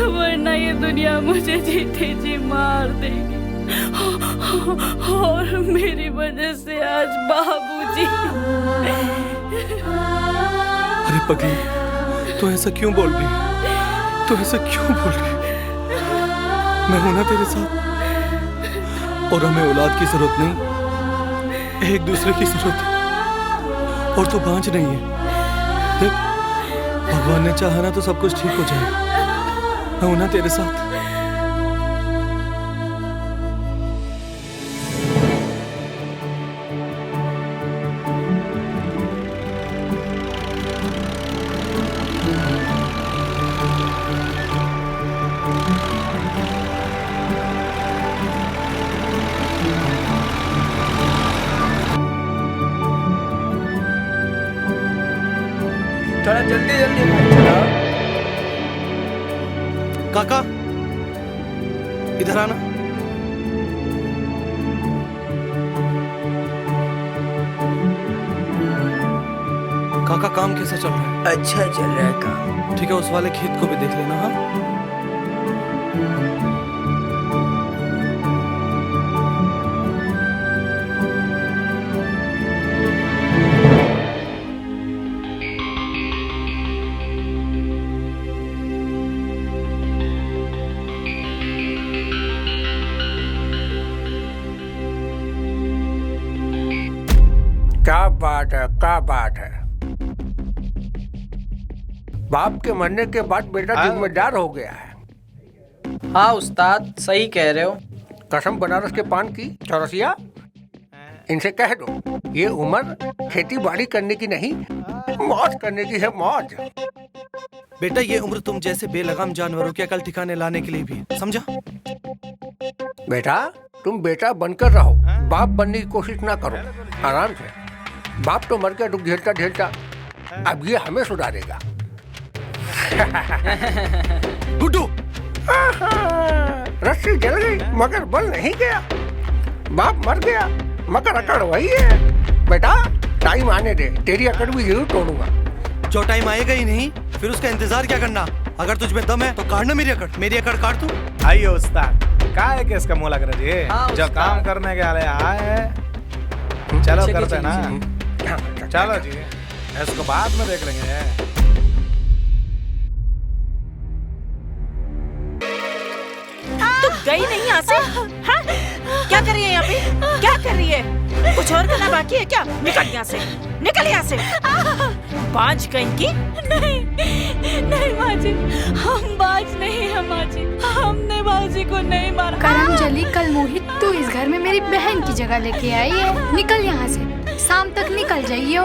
वरना ये दुनिया मुझे जीते जी मार देगी। और मेरी वजह से आज बाबूजी। अरे पगली, तू ऐसा क्यों बोल रही है? तू ऐसा क्यों बोल रही है? मैं हूं ना तेरे साथ, और हमें औलाद की जरूरत नहीं, एक दूसरे की जरूरत है। और तू बांझ नहीं है। देख, भगवान ने चाहा ना तो सब कुछ ठीक हो जाएगा। मैं हूं ना तेरे साथ। थोड़ा जल्दी जल्दी मत चलाओ। काका इधर आना। काका काम कैसा चल रहा है? अच्छा चल रहा है काम। ठीक है, उस वाले खेत को भी देख लेना। हाँ क्या बात है, क्या बात है। बाप के मरने के बाद बेटा जिम्मेदार हो गया है। हाँ उस्ताद सही कह रहे हो। कसम बनारस के पान की। चौरसिया, इनसे कह दो ये उम्र खेती बाड़ी करने की नहीं, मौज करने की है, मौज। बेटा, ये उम्र तुम जैसे बेलगाम जानवरों के अकल ठिकाने लाने के लिए भी है, समझा? बेटा, तुम बेटा बनकर रहो, बाप बनने की कोशिश ना करो। आराम से। बाप तो मर के दुख झेलता झेलता अब ये हमें सुधारेगा। गुड्डू, रस्सी जल गई मगर बल नहीं गया। बाप मर गया मगर अकड़ वही है। बेटा, टाइम आने दे, तेरी अकड़ भी जरूर तोड़ूंगा। जो टाइम आएगा ही नहीं फिर उसका इंतजार क्या करना? अगर तुझ में दम है तो काटना मेरी अकड़ काट तू। आइए उस्ताद, क्या है कि इसका मुँह लग रहा है? हाँ, जो काम करने के लिए आए, चलो करते ना। चलो जी, इसको बाद में देख लेंगे। तू गई नहीं यहाँ से? हाँ? क्या कर रही है यहाँ पे? क्या कर रही है? कुछ और करना बाकी है क्या? निकल यहाँ से, निकल यहाँ से। बाज कहीं की? नहीं माँ जी, हम बाज नहीं है माँ जी, हमने बाबूजी को नहीं मारा। करमजली कल मोहित तू इस घर में मेरी बहन की जगह लेके आई है। निकल यहाँ से, शाम तक निकल जाइयो।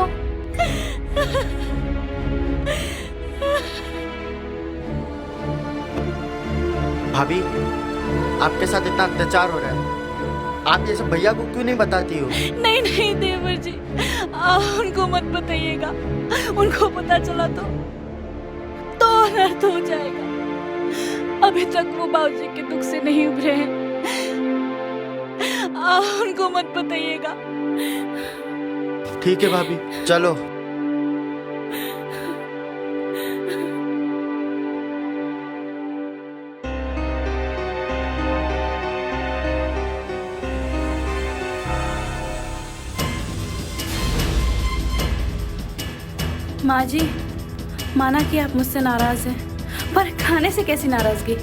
भाभी, आपके साथ इतना अत्याचार हो रहा है, आप ये सब भैया को क्यों नहीं बताती हो? नहीं नहीं देवर जी, उनको मत बताइएगा। उनको पता चला तो अनर्थ हो जाएगा। अभी तक वो बाबूजी के दुख से नहीं उभरे हैं। उनको मत बताइएगा। ठीक है भाभी, चलो। माँ जी, माना कि आप मुझसे नाराज हैं, पर खाने से कैसी नाराजगी?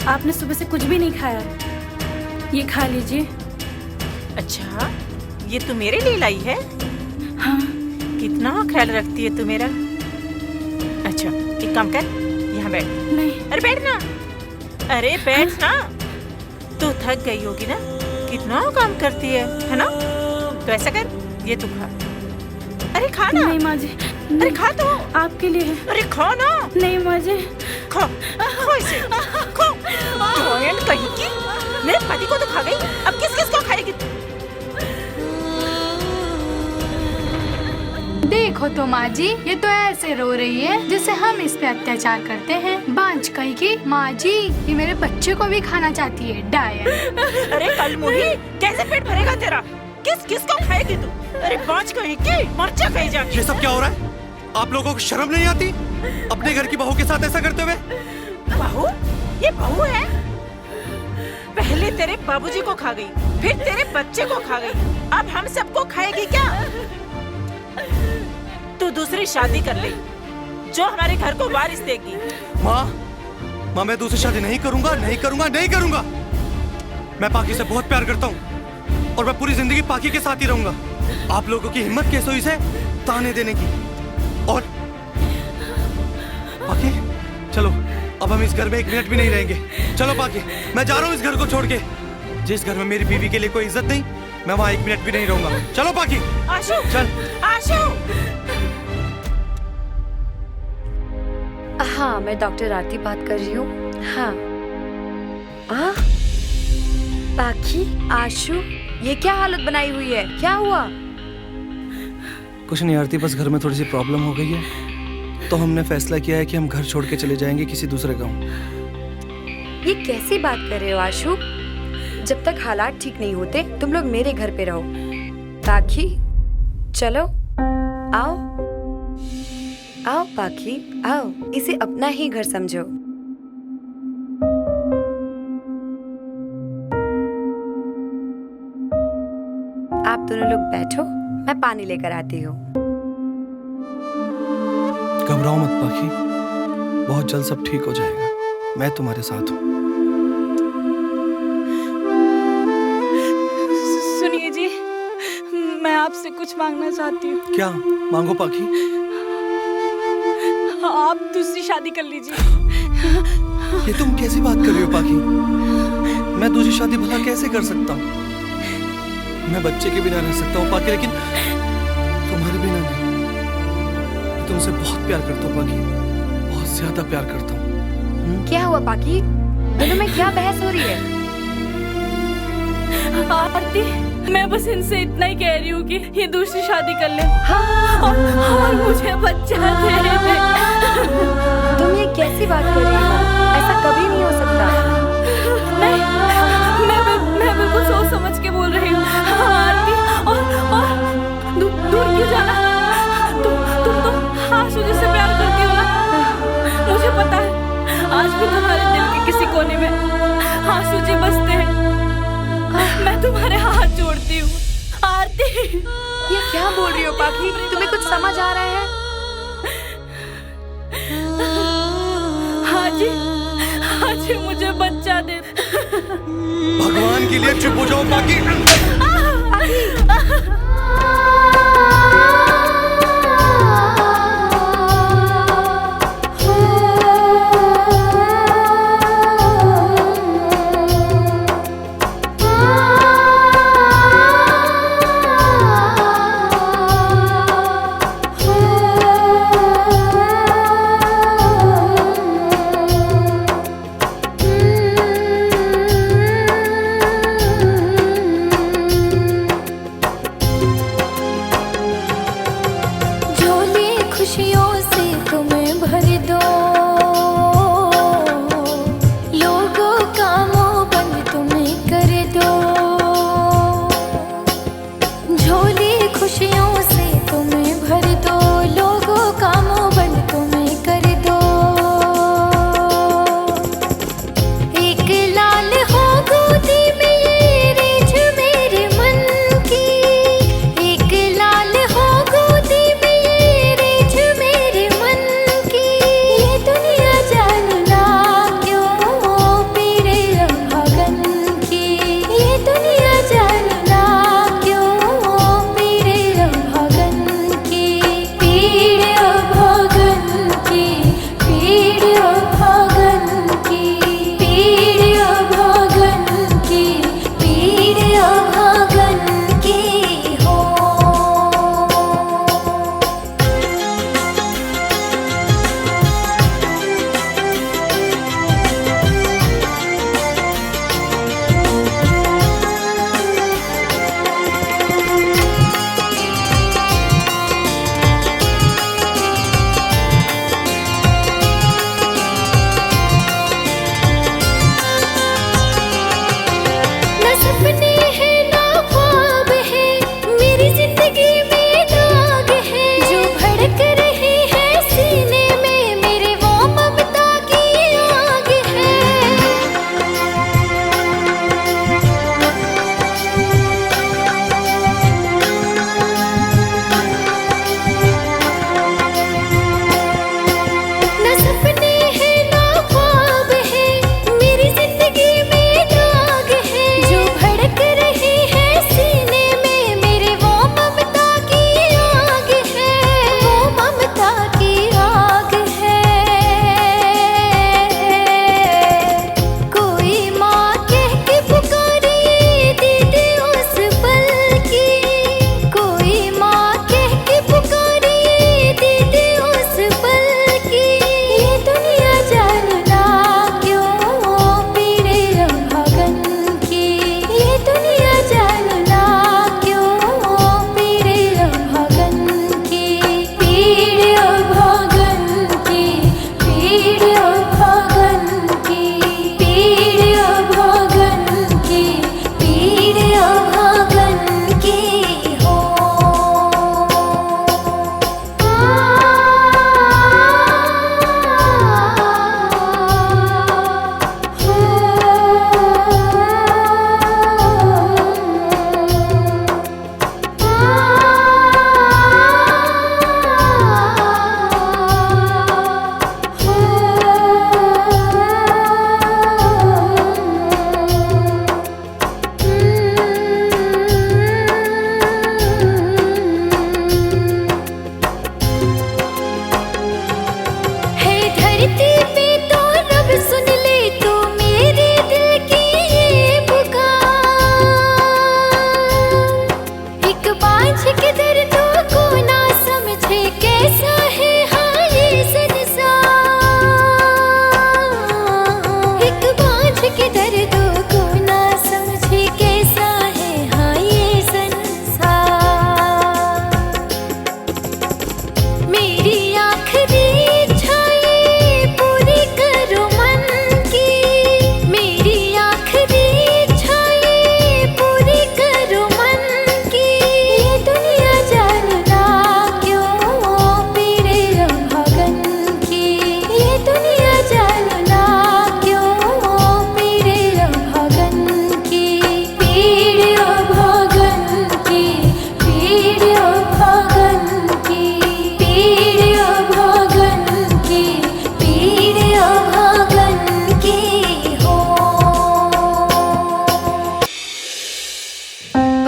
आपने सुबह से कुछ भी नहीं खाया, ये खा लीजिए। अच्छा, ये तू मेरे लिए लाई है? हाँ। कितना ख्याल रखती है तू मेरा। अच्छा, एक काम कर, यहाँ बैठ। नहीं। अरे बैठ ना, अरे बैठ ना। तू थक गई होगी ना, कितना काम करती है ना? तो ऐसा कर, ये तू खा। अरे खा ना। नहीं माँ जी, अरे खा तो, आपके लिए। अरे खा ना। नहीं माँ जी, खा, खा इसे, खा। जोयन कहीं की, मेरे पति को तो खा गई, अब किस किस को खाएगी? देखो तो माँ जी, ये तो ऐसे रो रही है जैसे हम इस पे अत्याचार करते हैं। बांझ कहीं की। माँ जी, ये मेरे बच्चे को भी खाना चाहती है, डायन। अरे कल मुही, कैसे पेट भरेगा तेरा? किस किस को खाएगी तू? अरे बांझ कहीं की, मर जा कहीं जाके। ये सब क्या हो रहा है? आप लोगों को शर्म नहीं आती अपने घर की बहू के साथ ऐसा करते हुए? बहू? ये बहू है? पहले तेरे बाबूजी को खा गई, फिर तेरे बच्चे को खा गई, अब हम सबको खाएगी क्या? तू दूसरी शादी कर ले, जो हमारे घर को वारिस देगी। माँ, मैं दूसरी शादी नहीं करूंगा, नहीं करूंगा, नहीं करूंगा। मैं पाकी से बहुत प्यार करता हूँ और मैं पूरी जिंदगी पाकी के साथ ही रहूंगा। आप लोगों की हिम्मत कैसे हुई इसे ताने देने की? और पाकी, चलो, अब हम इस घर में एक मिनट भी नहीं रहेंगे। चलो पाकी, मैं जा रहा हूँ इस घर को छोड़ के। जिस घर में मेरी बीवी के लिए कोई इज्जत नहीं, मैं वहाँ एक मिनट भी नहीं रहूंगा। चलो पाकी। आशु, चल। आशु। हाँ, मैं डॉक्टर आरती बात कर रही हूँ। हाँ। पाखी, आशु, ये क्या हालत बनाई हुई है? क्या हुआ? कुछ नहीं आरती, बस घर में थोड़ी सी प्रॉब्लम हो गई है, तो हमने फैसला किया है कि हम घर छोड़ के चले जाएंगे किसी दूसरे गांव। ये कैसी बात कर रहे हो आशु? जब तक हालात ठीक नहीं होते तुम लोग मेरे घर पे रहो। पाखी, चलो, आओ आओ पाखी, आओ, इसे अपना ही घर समझो। आप दोनों लोग बैठो, मैं पानी लेकर आती हूँ। घबराओ मत पाखी, बहुत जल्द सब ठीक हो जाएगा। मैं तुम्हारे साथ हूँ। सुनिए जी, मैं आपसे कुछ मांगना चाहती हूँ। क्या मांगो पाखी? आप दूसरी शादी कर लीजिए। ये तुम कैसी बात कर रही हो पाखी? मैं दूसरी शादी भला कैसे कर सकता हूँ? मैं बच्चे के बिना रह सकता हूँ पाखी, लेकिन तुम्हारे बिना नहीं। मैं तुमसे बहुत प्यार करता हूँ पाखी, बहुत ज्यादा प्यार करता हूँ। क्या हुआ पाखी? दोनों में क्या बहस हो रही है? आरती, मैं बस इनसे इतना ही कह रही हूँ कि ये दूसरी शादी कर ले। हाँ। और मुझे बच्चा दे दे। तुम ये कैसी बात कर रही हो? ऐसा कभी नहीं हो सकता। नहीं, मैं बिल्कुल सोच समझ के बोल रही हूँ। आरती, और दूर क्यों जाना? तुम तो आशु जी से प्यार करती हो ना? मुझे पता है, आज भी तुम्हारे दिल के किसी कोने में आशु जी बसते हैं। मैं तुम्हारे हाथ जोड़ती हूँ आरती। ये क्या बोल रही हो पाखी? तुम्हें कुछ समझ आ रहा है? हाँ जी, मुझे बच्चा दे। भगवान के लिए चुप हो जाओ पाखी।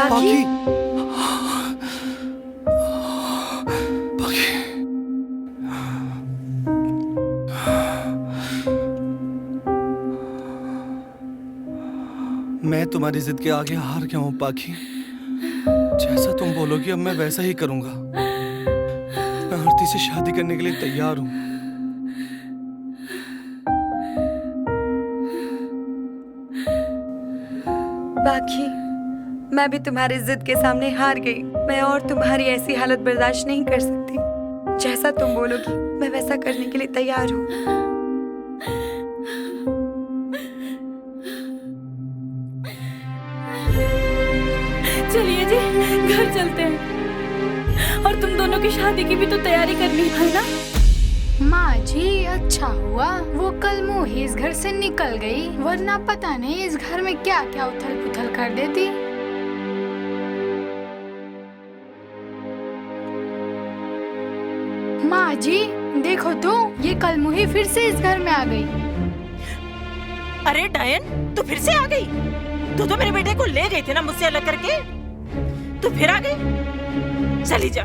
पाखी। मैं तुम्हारी जिद के आगे हार गया हूँ पाखी। जैसा तुम बोलोगी अब मैं वैसा ही करूंगा। मैं आरती से शादी करने के लिए तैयार हूँ। पाखी, मैं भी तुम्हारी जिद के सामने हार गई। मैं और तुम्हारी ऐसी हालत बर्दाश्त नहीं कर सकती। जैसा तुम बोलोगी मैं वैसा करने के लिए तैयार हूँ। चलिए जी, घर चलते हैं। और तुम दोनों की शादी की भी तो तैयारी करनी है ना। माँ जी, अच्छा हुआ वो कल मोही इस घर से निकल गई, वरना पता नहीं इस घर में क्या क्या उथल पुथल कर देती। माँ जी देखो तो, ये कल मोही फिर से इस घर में आ गई। अरे डायन, तू फिर से आ गई? तू तो मेरे बेटे को ले गई थी ना मुझसे अलग करके, तू फिर आ गई? चली जा,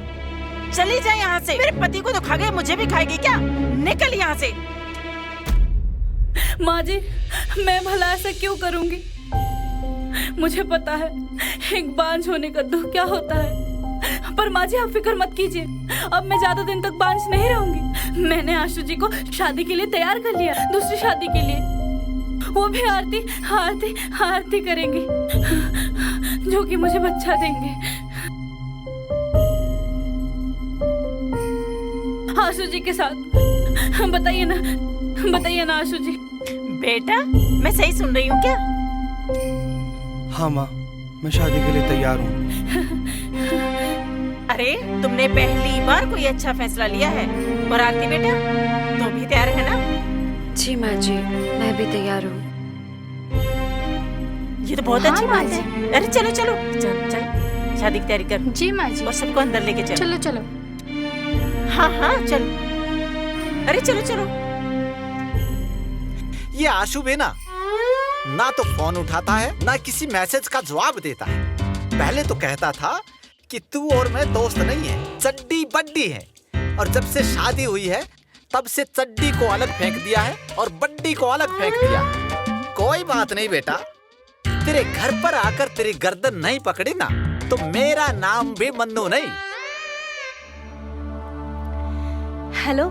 चली जा यहाँ से। मेरे पति को तो खा गई, मुझे भी खाएगी क्या? निकल यहाँ से। माँ जी, मैं भला ऐसा क्यों करूंगी? मुझे पता है एक बांझ होने का दुख क्या होता है, पर माँ जी आप फिक्र मत कीजिए। अब मैं ज्यादा दिन तक बांझ नहीं रहूंगी। मैंने आशु जी को शादी के लिए तैयार कर लिया, दूसरी शादी के लिए। वो भी आरती आरती आरती करेंगी, जो कि मुझे बच्चा देंगे। आशु जी के साथ। बताइए ना आशु जी। बेटा, मैं सही सुन रही हूँ क्या? हाँ माँ, मैं शादी के लिए तैयार हूँ। अरे तुमने पहली बार कोई अच्छा फैसला लिया है। और आरती बेटा, तुम भी तैयार है ना? जी माँ जी, मैं भी तैयार हूँ। ये तो बहुत अच्छी बात है। अरे चलो चलो, चल चल शादी की तैयारी कर। जी माँ जी। और सबको अंदर लेके चलो। चलो चलो। हाँ हाँ चलो। अरे चलो चलो। ये आशु भी ना तो फोन उठाता है, ना किसी मैसेज का जवाब देता है। पहले तो कहता था कि तू और मैं दोस्त नहीं है, चड्डी बड्डी है। और जब से शादी हुई है तब से चड्डी को अलग फेंक दिया है और बड्डी को अलग फेंक दिया। कोई बात नहीं बेटा, तेरे घर पर आकर तेरी गर्दन नहीं पकड़ी ना तो मेरा नाम भी मन्नू नहीं। हेलो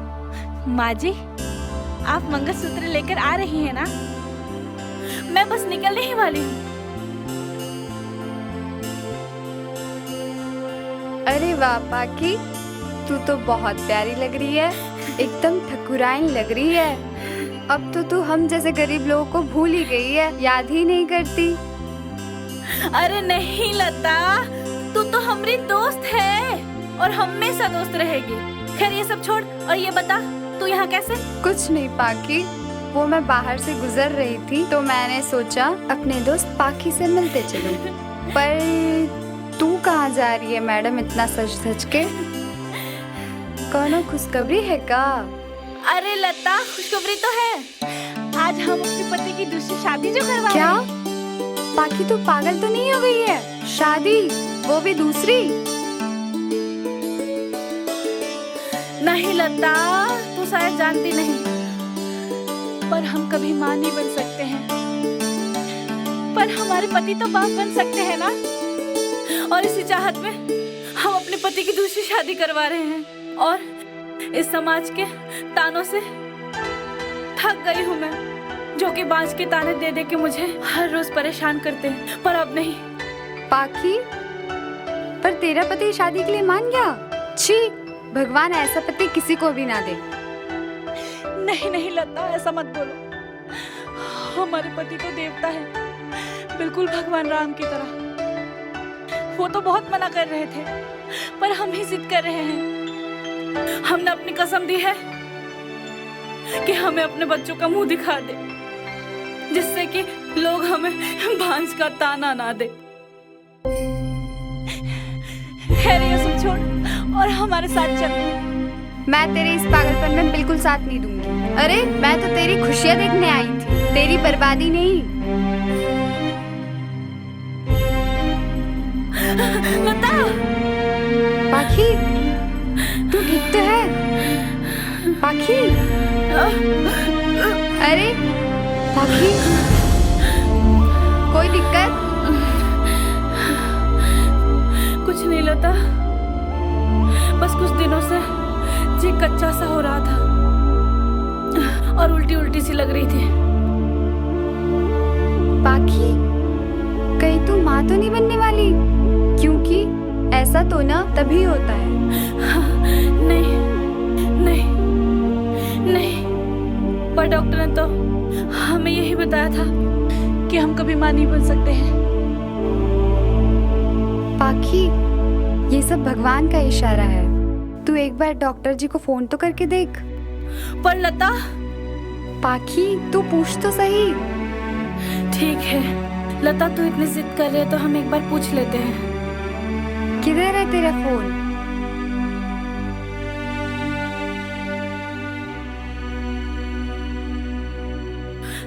माँ जी, आप मंगलसूत्र लेकर आ रही हैं ना? मैं बस निकलने ही वाली हूँ। अरे वाह पाखी, तू तो बहुत प्यारी लग रही है, एकदम ठकुराइन लग रही है। अब तो तू हम जैसे गरीब लोगों को भूल ही गई है, याद ही नहीं करती। अरे नहीं लता, तू तो हमारी दोस्त है और हमेशा दोस्त रहेगी। खैर ये सब छोड़ और ये बता, तू यहाँ कैसे? कुछ नहीं पाखी, वो मैं बाहर से गुजर रही थी तो मैंने सोचा अपने दोस्त पाखी से मिलते चलूं। पर तू कहाँ जा रही है मैडम इतना सज धज के? कौनो खुशखबरी है का? अरे लता, खुशखबरी तो है। आज हम अपने पति की दूसरी शादी जो करवा क्या? पाखी तू पागल तो नहीं हो गई है? शादी, वो भी दूसरी? नहीं लता, तू शायद जानती नहीं, पर हम कभी माँ नहीं बन सकते हैं, पर हमारे पति तो बाप बन सकते हैं ना। और इसी चाहत में हम अपने पति की दूसरी शादी करवा रहे हैं। और इस समाज के तानों से थक गई हूँ मैं, जो कि बांझ के ताने दे दे के मुझे हर रोज परेशान करते हैं। पर अब नहीं। पाखी, पर तेरा पति शादी के लिए मान गया? छी, भगवान ऐसा पति किसी को भी ना दे। नहीं नहीं लता, ऐसा मत बोलो। हमारे पति तो देवता है, बिल्कुल भगवान राम की तरह। वो तो बहुत मना कर रहे थे, पर हम ही जिद कर रहे हैं। हमने अपनी कसम दी है कि हमें अपने बच्चों का मुंह दिखा दे, जिससे कि लोग हमें बांझ का ताना ना दे। खैर ये सब छोड़ और हमारे साथ चल। मैं तेरे इस पागलपन में बिल्कुल साथ नहीं दूंगी। अरे मैं तो तेरी खुशियाँ देखने आई थी, तेरी बर्बादी नहीं। लता। पाखी, तू ठीक तो है? पाखी, अरे पाखी, कोई दिक्कत? कुछ नहीं लता, बस कुछ दिनों से जी कच्चा सा हो रहा था और उल्टी उल्टी सी लग रही थी। पाखी, कहीं तू माँ तो नहीं बनने वाली? क्योंकि ऐसा तो ना तभी होता है। नहीं नहीं नहीं, पर डॉक्टर ने तो हमें यही बताया था कि हम कभी माँ नहीं बन सकते हैं। पाखी, ये सब भगवान का इशारा है। तू एक बार डॉक्टर जी को फोन तो करके देख। पर लता। पाखी, तू पूछ तो सही। ठीक है लता, तू इतनी जिद कर रही है तो हम एक बार पूछ लेते हैं। किधर है तेरा फोन?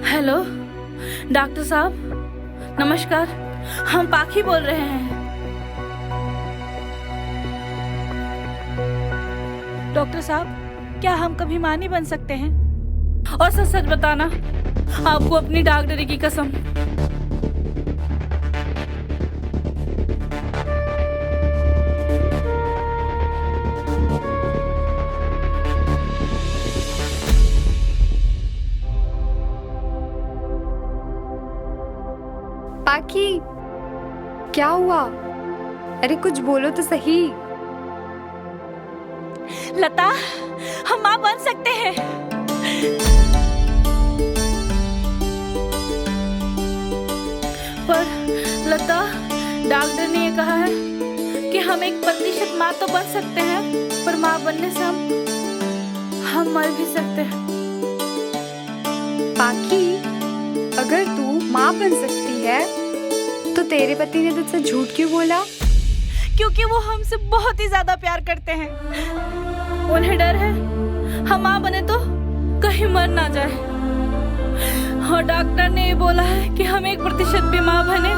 हेलो डॉक्टर साहब, नमस्कार, हम पाखी बोल रहे हैं। डॉक्टर साहब, क्या हम कभी मां नहीं बन सकते हैं? और सच सच बताना, आपको अपनी डॉक्टरी की कसम। पाखी, क्या हुआ? अरे कुछ बोलो तो सही। लता, हम मां बन सकते हैं। पर लता, डॉक्टर ने ये कहा है कि हम 1% मां तो बन सकते हैं, पर मां बनने से हम मर भी सकते हैं। पाखी, अगर तू माँ बन सकती है तो तेरे पति ने तुझसे झूठ क्यों बोला? क्योंकि वो हमसे बहुत ही ज्यादा प्यार करते हैं। उन्हें डर है हम माँ बने तो कहीं मर ना जाए। और डॉक्टर ने ये बोला है कि हम 1% भी माँ बने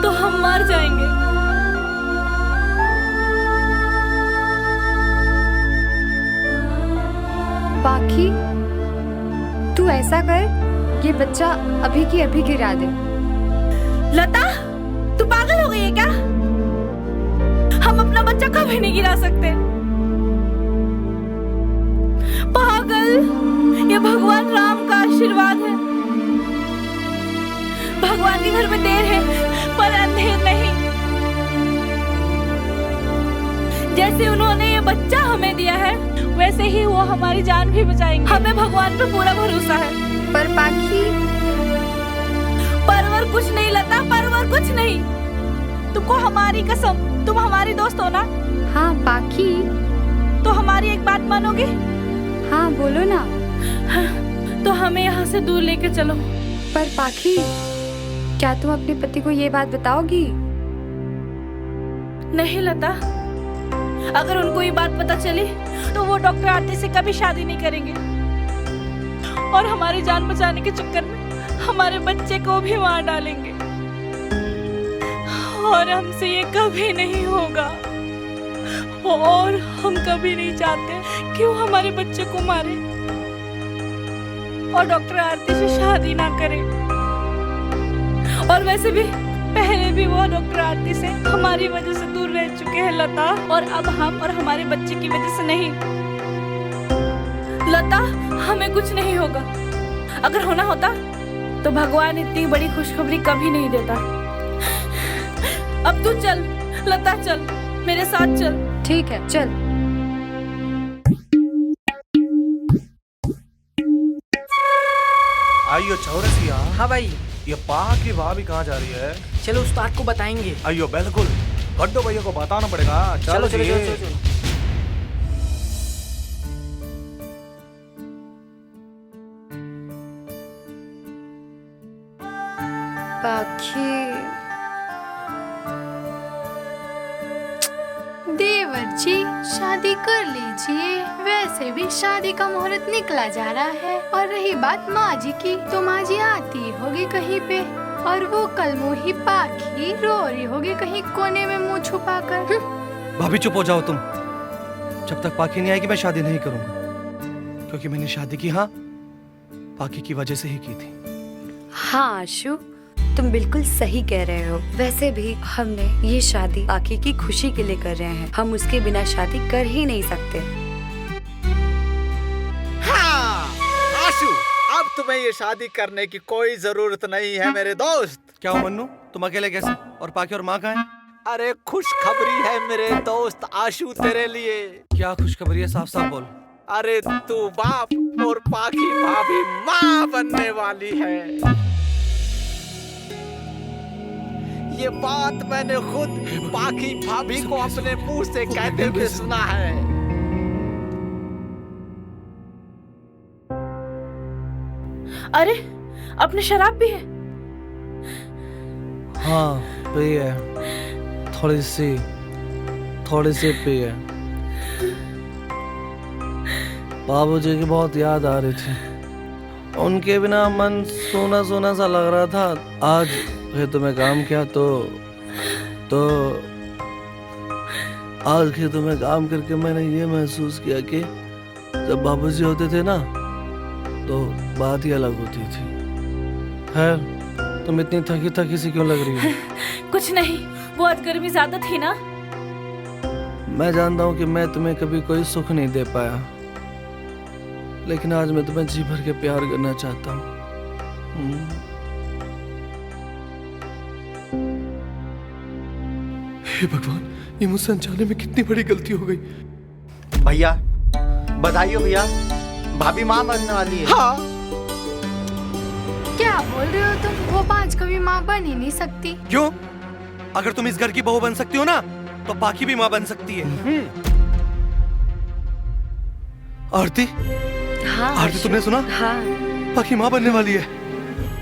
तो हम मर जाएंगे। पाखी, तू ऐसा कर, ये बच्चा अभी की अभी गिरा दे। लता, तू पागल हो गई है क्या? हम अपना बच्चा कभी नहीं गिरा सकते। पागल, ये भगवान राम का आशीर्वाद है। भगवान के घर में देर है पर अंधेर नहीं। जैसे उन्होंने ये बच्चा हमें दिया है, वैसे ही वो हमारी जान भी बचाएंगे। हमें भगवान पे पूरा भरोसा है। पर पाखी, परवर कुछ नहीं लता, परवर कुछ नहीं। तुमको हमारी कसम, तुम हमारी दोस्त हो ना? हाँ पाखी। तो हमारी एक बात मानोगी? हाँ बोलो ना। हाँ, तो हमें यहाँ से दूर लेके चलो। पर पाखी, क्या तुम अपने पति को ये बात बताओगी? नहीं लता, अगर उनको ये बात पता चली तो वो डॉक्टर आरती से कभी शादी नहीं करेंगे और हमारी जान बचाने के चक्कर में हमारे बच्चे को भी मार डालेंगे। और हमसे ये कभी नहीं होगा और हम कभी नहीं चाहते कि वो हमारे बच्चे को मारे और डॉक्टर आरती से शादी ना करे। और वैसे भी पहले भी वो डॉक्टर आरती से हमारी वजह से दूर रह चुके हैं लता, और अब हम और हमारे बच्चे की वजह से नहीं। लता, हमें कुछ नहीं होगा। अगर होना होता तो भगवान इतनी बड़ी खुशखबरी कभी नहीं देता। अब तू चल लता, चल मेरे साथ चल। ठीक है, चल। आइयो चौरसिया। हाँ भाई। ये पा की भाभी कहाँ जा रही है? चलो उस्ताद को बताएंगे। अयो बिल्कुल, गड्ढो भैया को बताना पड़ेगा। चलो चलो चलो चलो। पाखी, देवर जी शादी कर लीजिए। वैसे भी शादी का मुहूर्त निकला जा रहा है। और रही बात माँ जी की, तो माँ जी आती होगी कहीं पे और वो कल मुही पाखी रो रही होगी रहोगे कहीं कोने में मुंह छुपाकर। भाभी चुप हो जाओ तुम। जब तक पाखी नहीं आएगी मैं शादी नहीं करूंगा, क्योंकि मैंने शादी की हाँ पाखी की वजह से ही की थी। हाँ आशु, तुम बिल्कुल सही कह रहे हो। वैसे भी हमने ये शादी पाखी की खुशी के लिए कर रहे हैं, हम उसके बिना शादी कर ही नहीं सकते। हाँ आशु, अब तुम्हें ये शादी करने की कोई जरूरत नहीं है मेरे दोस्त। क्या हो मन्नू, तुम अकेले कैसे? और पाखी और माँ कहाँ हैं? अरे खुशखबरी है मेरे दोस्त आशु तेरे लिए। क्या खुशखबरी है, साफ साफ बोल। अरे तू बाप और पाखी भाभी माँ बनने वाली है। ये बात मैंने खुद पाखी भाभी को अपने मुंह से कहते हुए सुना है। अरे अपने शराब भी है? हाँ पी है, थोड़ी सी पी है। बाबूजी की बहुत याद आ रही थी, उनके बिना मन सोना सोना सा लग रहा था। आज खेतों में काम किया तो आज खेतों में काम करके मैंने ये महसूस किया कि जब बाबूजी होते थे ना तो बात ही अलग होती थी। खैर तुम इतनी थकी थकी सी क्यों लग रही हो? कुछ नहीं, वो आज गर्मी ज्यादा थी ना। मैं जानता हूँ कि मैं तुम्हें कभी कोई सुख नहीं दे पाया, लेकिन आज मैं तुम्हें जी भर के प्यार करना चाहता हूँ। हे भगवान, ये मुझसे अनजाने में कितनी बड़ी गलती हो गई। भैया बधाई हो भैया, भाभी माँ बनने वाली है। हाँ क्या बोल रहे हो तुम? वो पांच कभी माँ बन ही नहीं सकती। क्यों? अगर तुम इस घर की बहू बन सकती हो ना तो पाखी भी माँ बन सकती है। आरती, हाँ आरती तुमने सुना? हाँ। पाखी माँ बनने वाली है।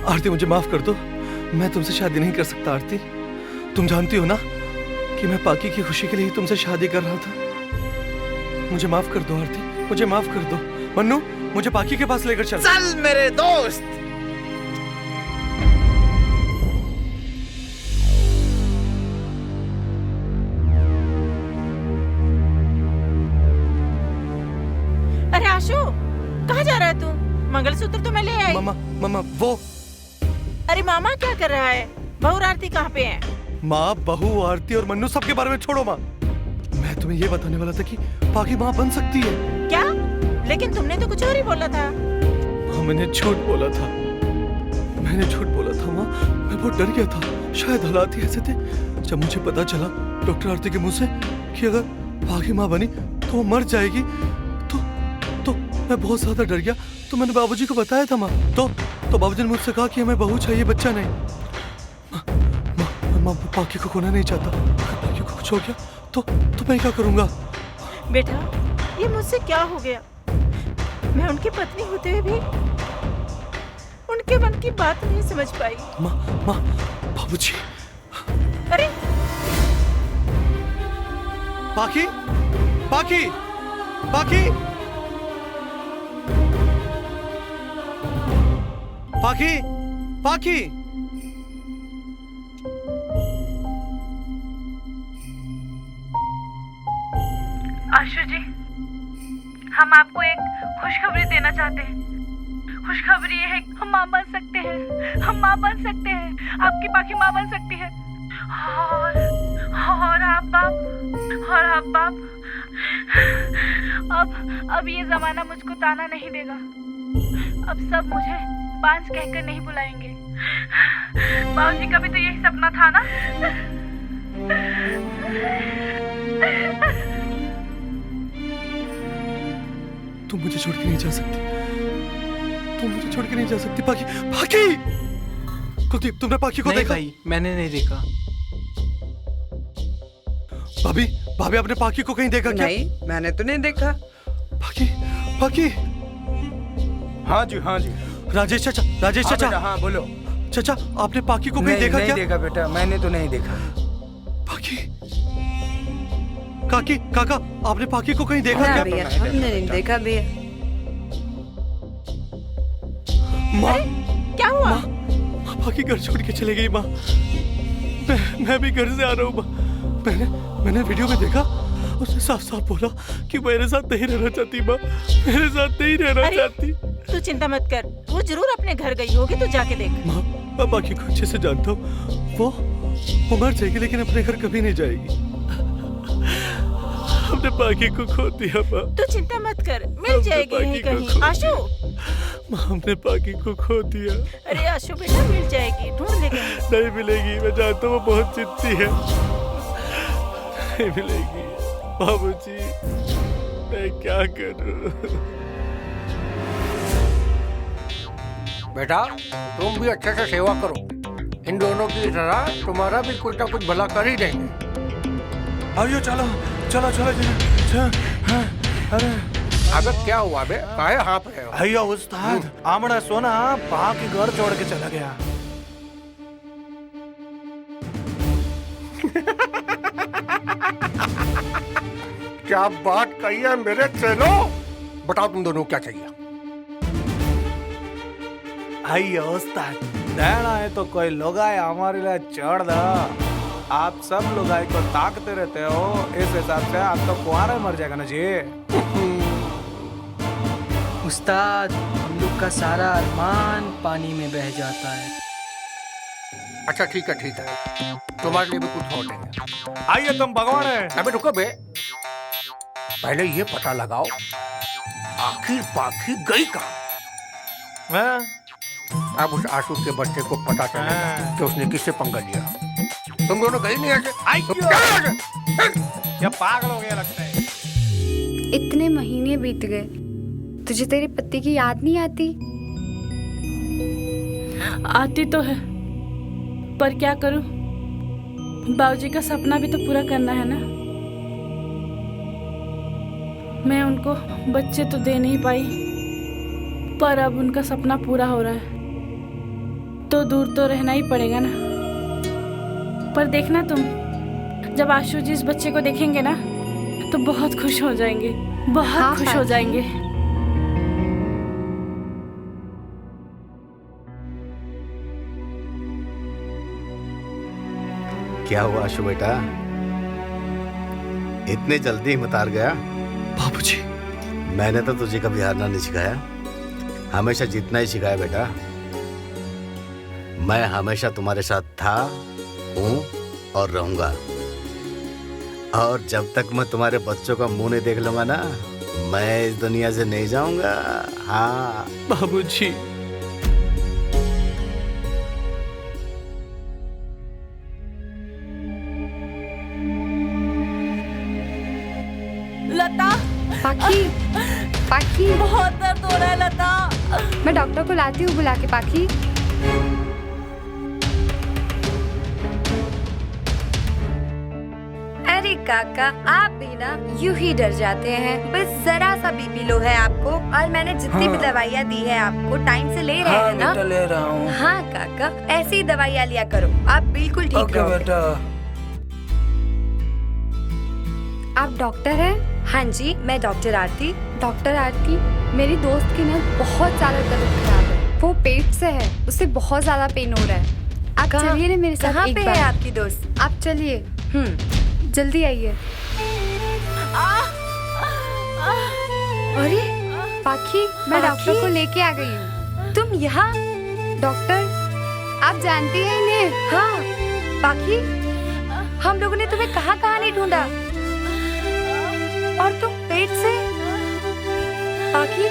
आरती मुझे माफ कर दो, मैं तुमसे शादी नहीं कर सकता। आरती तुम जानती हो ना कि मैं पाखी की खुशी के लिए तुमसे शादी कर रहा था। मुझे माफ कर दो आरती, मुझे माफ कर दो। मन्नू मुझे पाखी के पास लेकर चल। चल मेरे दोस्त। अरे आशु, कहाँ जा रहा है तू? मंगलसूत्र तो मैं ले आई। मामा वो। अरे मामा क्या कर रहा है? बहू और आरती कहाँ पे है? माँ, बहू, आरती और मन्नू सबके बारे में छोड़ो माँ। मैं तुम्हें ये बताने वाला था कि पाखी माँ बन सकती है। क्या? लेकिन तुमने तो कुछ और ही बोला था। हाँ मैंने झूठ बोला था, मैंने झूठ बोला था माँ। मैं बहुत डर गया था, शायद हालात ही ऐसे थे। जब मुझे पता चला डॉक्टर आरती के मुंह से कि अगर पाखी माँ बनी तो वो मर जाएगी, तो मैं बहुत ज्यादा डर गया। तो मैंने बाबूजी को बताया था माँ। तो बाबूजी ने मुझसे कहा कि हमें बहू चाहिए, बच्चा नहीं। माँ पाखी को खोना नहीं चाहता। अगर पाखी को कुछ हो गया तो मैं क्या करूँगा? बेटा ये मुझसे क्या हो गया? मैं उनकी पत्नी होते हुए भी उनके मन की बात नहीं समझ पाई। माँ बाबूजी। अरे पाखी पाखी पाखी पाखी पाखी। आशु जी, हम आपको एक खुशखबरी देना चाहते हैं। खुशखबरी ये है कि हम माँ बन सकते हैं, हम माँ बन सकते हैं। आपकी पाखी माँ बन सकती है। और आप बाप। अब ये जमाना मुझको ताना नहीं देगा। अब सब मुझे बांझ कहकर नहीं बुलाएंगे। बाबूजी का भी तो यही सपना था ना। तुम मुझे छोड़ के नहीं जा सकती, तुम मुझे छोड़ के नहीं जा सकती। पाखी कुलदीप, तुमने पाखी को देखा? भाई मैंने नहीं देखा। भाभी आपने पाखी को कहीं देखा क्या? नहीं, मैंने तो नहीं देखा। पाखी। हाँ जी। राजेश चाचा। हाँ बोलो चाचा, आपने पाखी को कहीं देखा क्या? नहीं देखा बेटा, मैंने तो नहीं देखा। पाखी। काका आपने पाखी को कहीं देखा क्या? भैया हमने नहीं देखा भैया। माँ क्या हुआ? माँ पाखी घर छोड़ के चले गई। माँ मैं भी घर से आ रहा हूँ। मैंने वीडियो में देखा, उसने साफ साफ बोला कि मेरे साथ नहीं रहना चाहती माँ, मेरे साथ नहीं रहना चाहती। तू चिंता मत कर, वो जरूर अपने घर गई होगी, तू जाके देख। माँ, मैं बाकी को अच्छे से जानता हूँ, वो मर जाएगी लेकिन अपने घर कभी नहीं जाएगी। हमने बाकी को खो दिया माँ। तू चिंता मत कर, मिल जाएगी यहीं कहीं। आशु, माँ हमने बाकी को खो दिया। अरे आशु बेटा, मिल जाएगी, ढूंढ लेंगे। नहीं मिलेगी, मैं जानता हूँ वो बहुत जिद्दी है। नहीं मिलेगी बाबूजी, मैं क्या करूं? बेटा तुम भी अच्छे से सेवा करो, इन दोनों की तरह तुम्हारा भी कुछ ना कुछ भला कर ही देंगे। आइयो चलो चलो चलो चलो। हाँ, अरे अबे क्या हुआ बे, काहे हाँफ रहे हो? अयो उस्ताद, आमड़ा सोना पा के घर छोड़ के चला गया। क्या बात कही है मेरे चेलो। बताओ तुम दोनों क्या चाहिए? अयो उस्ताद, देना है तो कोई लोगाई हमारे लिए छोड़ दो। आप सब लोगाई को ताकते रहते हो, इस हिसाब से आप तो कुआरा मर जाएगा ना जी। उस्ताद, हम लोग का सारा अरमान पानी में बह जाता है। अच्छा ठीक है, तुम्हारे लिए भी कुछ छोड़ देंगे। आइए तुम भगवान है। अबे रुको बे, पहले ये पता लगाओ आखिर पाखी गई कहाँ। अब उस आशु के बच्चे को पता चलेगा कि उसने किससे पंगा लिया। तुम दोनों गई नहीं आगे। क्या पागल हो गया लगता है। इतने महीने बीत गए, तुझे तेरे पति की याद नहीं आती? आती तो है, पर क्या करूं? बाबूजी का सपना भी तो पूरा करना है ना। मैं उनको बच्चे तो दे नहीं पाई, पर अब उनका सपना पूरा हो रहा है तो दूर तो रहना ही पड़ेगा ना। पर देखना तुम, जब आशु जी इस बच्चे को देखेंगे ना तो बहुत खुश हो जाएंगे, बहुत खुश हो जाएंगे। क्या हुआ आशु बेटा, इतने जल्दी हिम्मत हार गया? बाबूजी, मैंने तो तुझे कभी हारना नहीं सिखाया, हमेशा जीतना ही सिखाया बेटा। मैं हमेशा तुम्हारे साथ था, हूँ और रहूंगा। और जब तक मैं तुम्हारे बच्चों का मुंह नहीं देख लूंगा ना, मैं इस दुनिया से नहीं जाऊंगा। हाँ बाबूजी। लता, पाखी, पाखी, बहुत दर्द हो रहा है लता। मैं डॉक्टर को लाती हूँ बुला के। पाखी, अरे काका, आप भी ना यूं ही डर जाते हैं। बस जरा सा बीपी लो है आपको, और मैंने जितनी भी दवाइयाँ दी है आपको टाइम से ले रहे हैं ना? बेटा ले रहा हूँ। हाँ काका, ऐसी दवाइयाँ लिया करो, आप बिल्कुल ठीक ओके रहोगे। बेटा। आप डॉक्टर हैं? हाँ जी, मैं डॉक्टर आरती। डॉक्टर आरती, मेरी दोस्त की ना बहुत ज्यादा तबीयत खराब है, वो पेट से है, उसे बहुत ज्यादा पेन हो रहा है। आप चलिए ना मेरे साथ। कहाँ पे है आपकी दोस्त? आप चलिए, जल्दी आइए। अरे पाखी, मैं डॉक्टर को लेके आ गई हूँ। तुम यहाँ? डॉक्टर, आप जानती हैं इन्हें? हाँ पाखी, हम लोगों ने तुम्हें कहाँ कहाँ नहीं ढूंढा, और तुम पेट से? पाखी,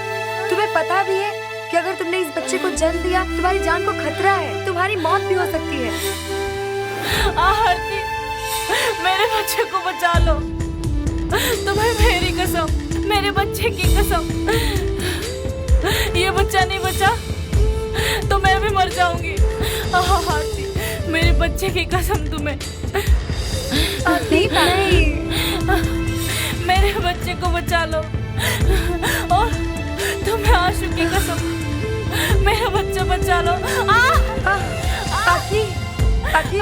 तुम्हें पता भी है कि अगर तुमने इस बच्चे को जन्म दिया तुम्हारी जान को खतरा है, तुम्हारी मौत भी हो सकती है। आरती, मेरे बच्चे को बचा लो, तुम्हें मेरी कसम, मेरे बच्चे की कसम। ये बच्चा नहीं बचा तो मैं भी मर जाऊंगी। आरती, मेरे बच्चे की कसम तुम्हें। नहीं, मेरे बच्चे को बचा लो, और तुम्हें आशु की कसम, मेरा बच्चा बचा लो। पाखी, पाखी,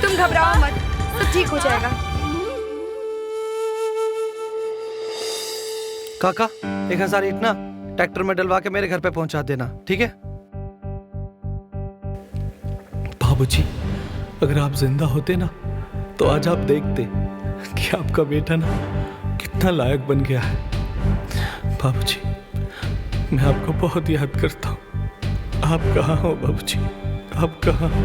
तुम घबराओ मत, सब ठीक हो जाएगा। काका, 1000 ईंट ना ट्रैक्टर में डलवा के मेरे घर पे पहुंचा देना, ठीक है? बाबूजी, अगर आप जिंदा होते ना तो आज आप देखते कि आपका बेटा ना कितना लायक बन गया है। बाबूजी, मैं आपको बहुत याद करता हूँ। आप कहाँ हो बाबूजी? आप कहाँ हो?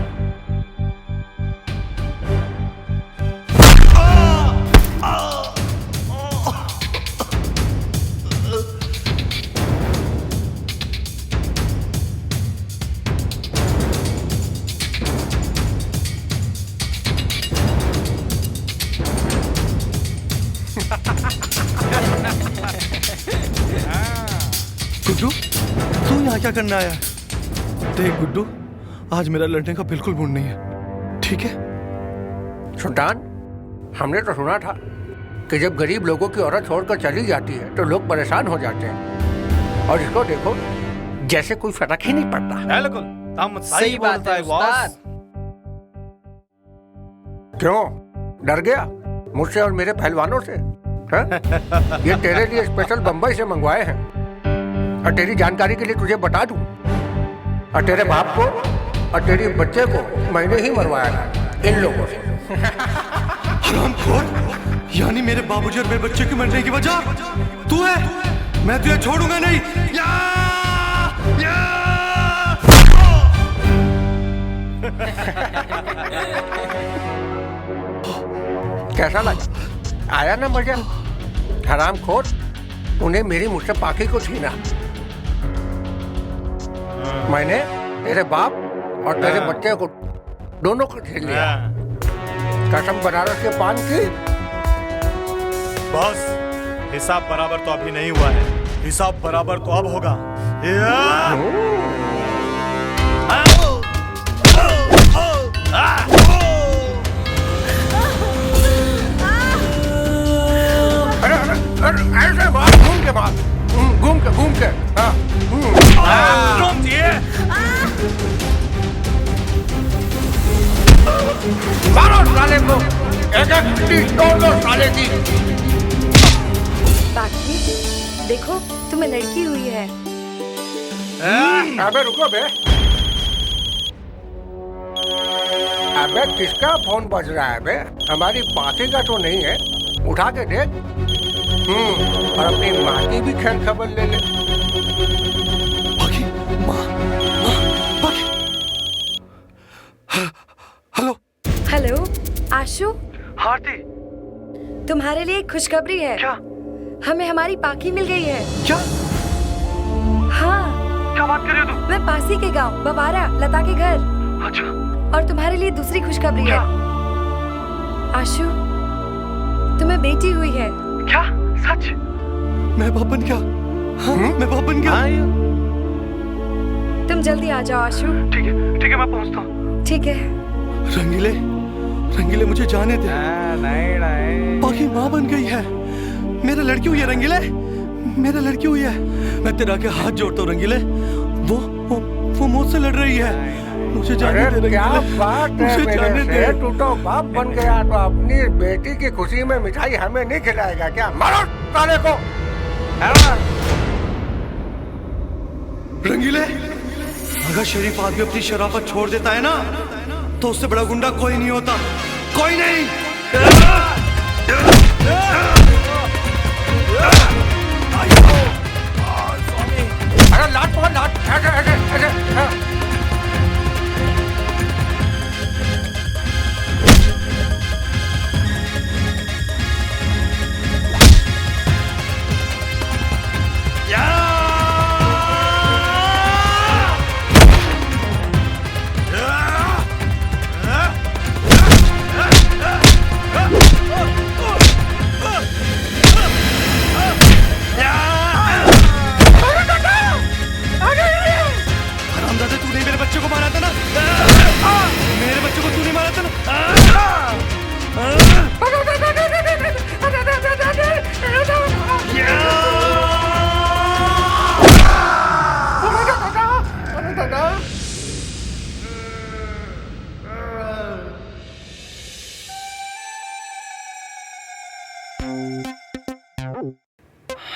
गुड्डू, तू यहाँ क्या करने आया? देख गुड्डू, आज मेरा लड़ने का बिल्कुल मूड नहीं है, ठीक है? सुल्तान, हमने तो सुना था कि जब गरीब लोगों की औरत छोड़कर चली जाती है तो लोग परेशान हो जाते हैं, और इसको देखो जैसे कोई फर्क ही नहीं पड़ता। बिल्कुल सही बात है बॉस। क्यों डर गया मुझसे और मेरे पहलवानों से? ये तेरे लिए स्पेशल बंबई से मंगवाए हैं, और तेरी जानकारी के लिए तुझे बता दूं, और तेरे बाप को और तेरे बच्चे को मैंने ही मरवाया था इन लोगों से। हरामखोर, यानी मेरे बाबूजी और मेरे बच्चे के मरने की वजह तू है? मैं तुझे छोड़ूंगा नहीं। कैसा लगा? आया ना मजा? हरामखोर, उन्हें मेरी मुझसे पाखी को छीना। मैंने तेरे बाप और तेरे बच्चे को दोनों को छीन लिया। कसम बनारस के पान की। बॉस, हिसाब बराबर तो अभी नहीं हुआ है, हिसाब बराबर तो अब होगा। ऐसे मार, घूम के मार, घूम के हाँ। मारो साले को, एक एक तोड़ दो साले की। बाकी देखो, तुम्हें लड़की हुई है। अबे रुको बे, अबे किसका फोन बज रहा है बे? हमारी बाकी का तो नहीं है, उठा के देख। और अपनी माँ की भी खैर खबर ले ले। बाकी, माँ, बाकी। हेलो हेलो आशु। आरती, तुम्हारे लिए एक खुशखबरी है। क्या? हमें हमारी पाखी मिल गई है। क्या? हाँ। क्या बात कर रही हो तुम? मैं पासी के गांव बबारा लता के घर। अच्छा। और तुम्हारे लिए दूसरी खुशखबरी है आशु, तुम्हें बेटी हुई है। क्या? सच? मैं बाप बन गया? हाँ, मैं बाप बन गया? तुम जल्दी आ जाओ आशु। ठीक है मैं पहुंचता हूँ। ठीक है। रंगीले मुझे जाने दे। नहीं। बाकी माँ बन गई है। मेरा लड़की हुई है रंगीले, मेरा लड़की हुई है। मैं तेरा के हाथ जोड़ता हूँ रंगीले, वो मुझसे लड़ रही है। मुझे जाने दे रंगीले। क्या बात है, मुझे जाने दे। तू तो बाप बन गया तो अपनी बेटी की खुशी में मिठाई हमें नहीं खिलाएगा क्या? मारो साले को। रंगीले, अगर शरीफ आदमी अपनी शराफत छोड़ देता है ना तो उससे बड़ा गुंडा कोई नहीं होता, कोई नहीं। अरे लाट पकड़, लाट ऐसे।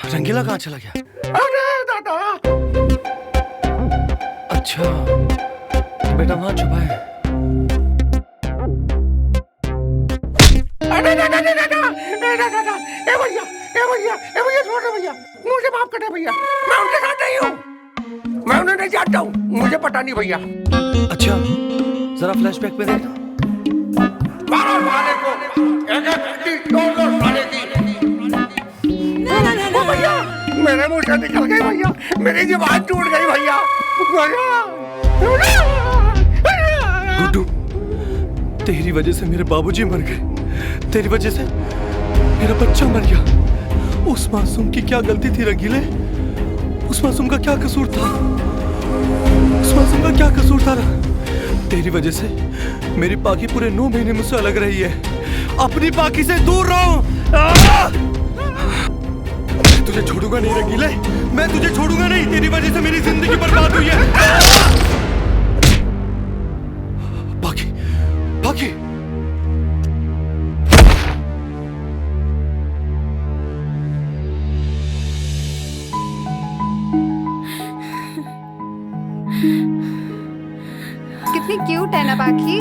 रंगीला कहाँ चला गया? अरे दादा। अच्छा, तो बेटा वहां छुपा है। भैया छोड़ दो भैया, मुझे माफ कर दे भैया, मैं उनके साथ नहीं हूँ, मैं उन्हें नहीं जानता हूँ, मुझे पता नहीं भैया। अच्छा जरा फ्लैशबैक में देखना। मारो साले को, एक हड्डी तोड़ दो साले की। ओ भैया, मेरे मुंह से निकल गई भैया, मेरी जुबान टूट गई भैया। गुड्डू, तेरी वजह से मेरे बाबूजी मर गए, तेरी वजह से मेरा बच्चा मर गया। उस मासूम की क्या गलती थी रंगीले? उस मासूम का क्या कसूर था? उस मासूम का क्या कसूर था? तेरी वजह से मेरी पाकी पूरे 9 महीने मुझसे अलग रही है। अपनी पाकी से दूर रहो। मैं तुझे छोड़ूंगा नहीं रंगीले, मैं तुझे छोड़ूंगा नहीं। तेरी वजह से मेरी जिंदगी बर्बाद हुई है। पाकी, पाकी। कितनी क्यूट है ना पाखी।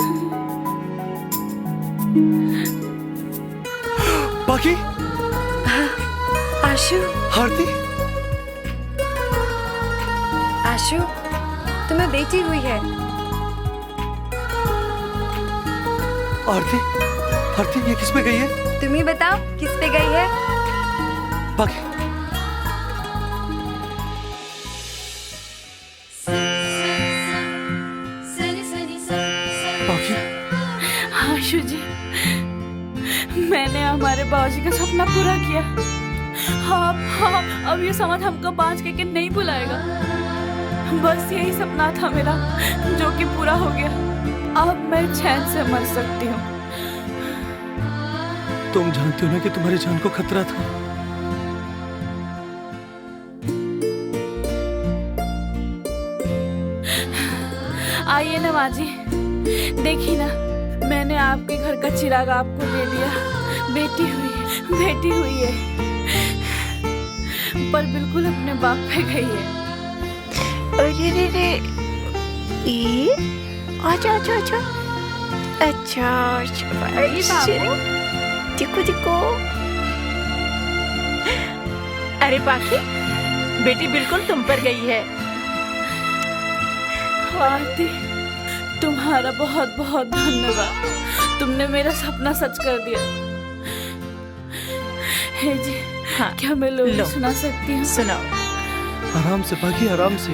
पाखी, आशु, आरती, आशु तुम्हें बेटी हुई है। आरती, आरती ये किस पे गई है? तुम ही बताओ किस पे गई है? पाखी, आशु जी, मैंने हमारे बाबूजी का सपना पूरा किया। हाँ, अब ये समझ हमको बांझ के नहीं बुलाएगा। बस यही सपना था मेरा, जो कि पूरा हो गया। अब मैं चैन से मर सकती हूँ। तुम जानती हो ना कि तुम्हारी जान को खतरा था। आइए ना माँ जी, देखिए ना, मैंने आपके घर का चिराग आपको दे दिया। बेटी हुई है, पर बिल्कुल अपने बाप पे गई है। अरे रे रे, अच्छा, देखो। अरे पाखी, बेटी बिल्कुल तुम पर गई है। आरती, तुम्हारा बहुत बहुत धन्यवाद। तुमने मेरा सपना सच कर दिया। हे जी, हाँ, क्या मैं लोरी सुना सकती हूँ? सुनाओ। आराम से पाखी, आराम से।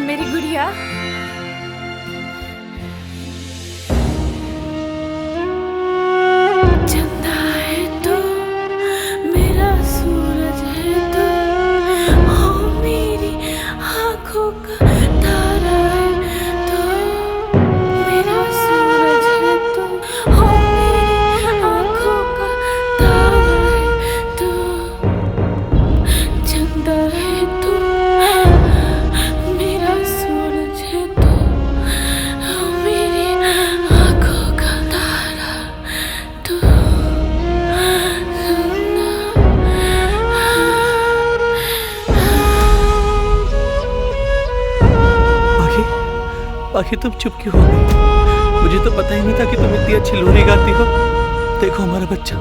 मेरी गुड़िया, चंदा है तो मेरा सूरज है तो, हो मेरी आँखों का तारा है तो, मेरा सूरज है तो, हो मेरी आँखों का तारा है तो, चंदा है तो मेरा सूरज है तो, हो मेरी आँखों का तारा तो, पाखी तुम चुप क्यों हो गई? मुझे तो पता ही नहीं था कि तुम इतनी अच्छी लोरी गाती हो। देखो हमारा बच्चा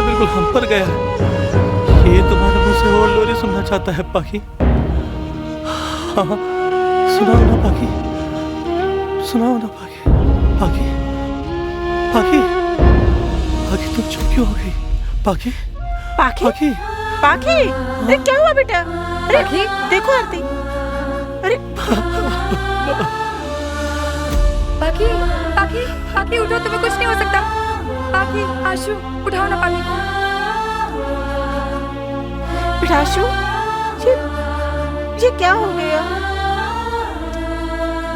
बिल्कुल हम पर गया है। ये तुम्हारे मुंह से और लोरी सुनना चाहता है पाखी। हाँ, सुनाओ ना पाखी, सुनाओ ना पाखी। पाखी, पाखी, पाखी तुम चुप क्यों हो गई? पाखी, पाखी, पाखी, पाखी, अरे क्या हुआ बेटा? अरे देखो आरती, अरे पाखी, पाखी, पाखी उठो, तुम्हें कुछ नहीं हो सकता। पाखी, आशु उठाओ ना पाखी को। बेटा आशु, ये क्या हो गया?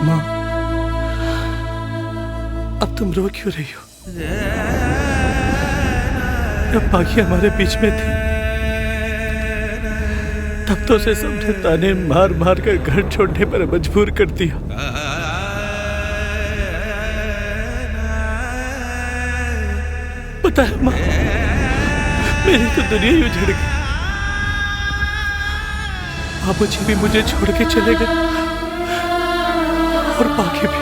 माँ, अब तुम रो क्यों रही हो? जब पाखी हमारे बीच में थी, तब तो उसे सबने ताने मार मार कर घर छोड़ने पर मजबूर कर दिया। पता है माँ, मेरी तो दुनिया ही उजड़ गई। बाबूजी भी मुझे छोड़ के चले गए और पाखी भी।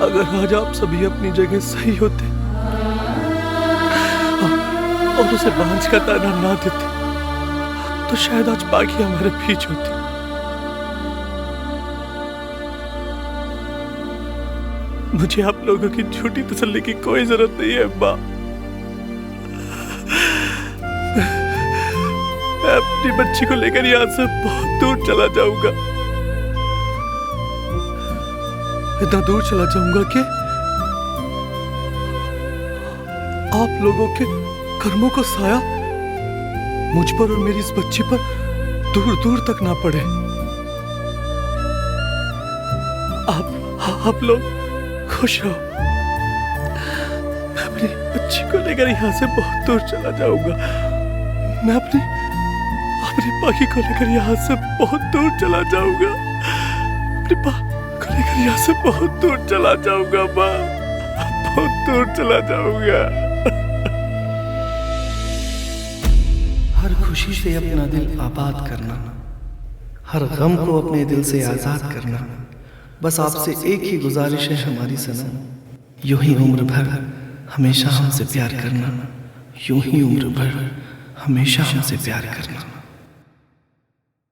अगर आज आप सभी अपनी जगह सही होते और उसे बांझ का ताना ना देते तो शायद आज पाखी हमारे बीच होती। मुझे आप लोगों की झूठी तसल्ली की कोई जरूरत नहीं है अम्मा। मैं अपनी बच्ची को लेकर यहाँ से बहुत दूर चला जाऊंगा, इतना दूर चला जाऊंगा कि आप लोगों के कर्मों को साया मुझ पर और मेरी इस बच्ची पर दूर दूर तक ना पड़े। आप लोग खुश रहो। मैं अपनी बच्ची को लेकर यहाँ से बहुत दूर चला जाऊंगा। मैं अपनी पाखी को लेकर यहाँ से बहुत दूर चला जाऊंगा। अपनी पाखी को लेकर यहाँ से बहुत दूर चला जाऊंगा माँ, बहुत दूर चला जाऊंगा। हर खुशी से अपना दिल आबाद करना, हर गम को अपने दिल से आजाद करना, बस आपसे एक ही गुजारिश है हमारी सनम, यूं ही उम्र भर हमेशा हमसे प्यार करना, यूं ही उम्र भर हमेशा हमसे प्यार करना।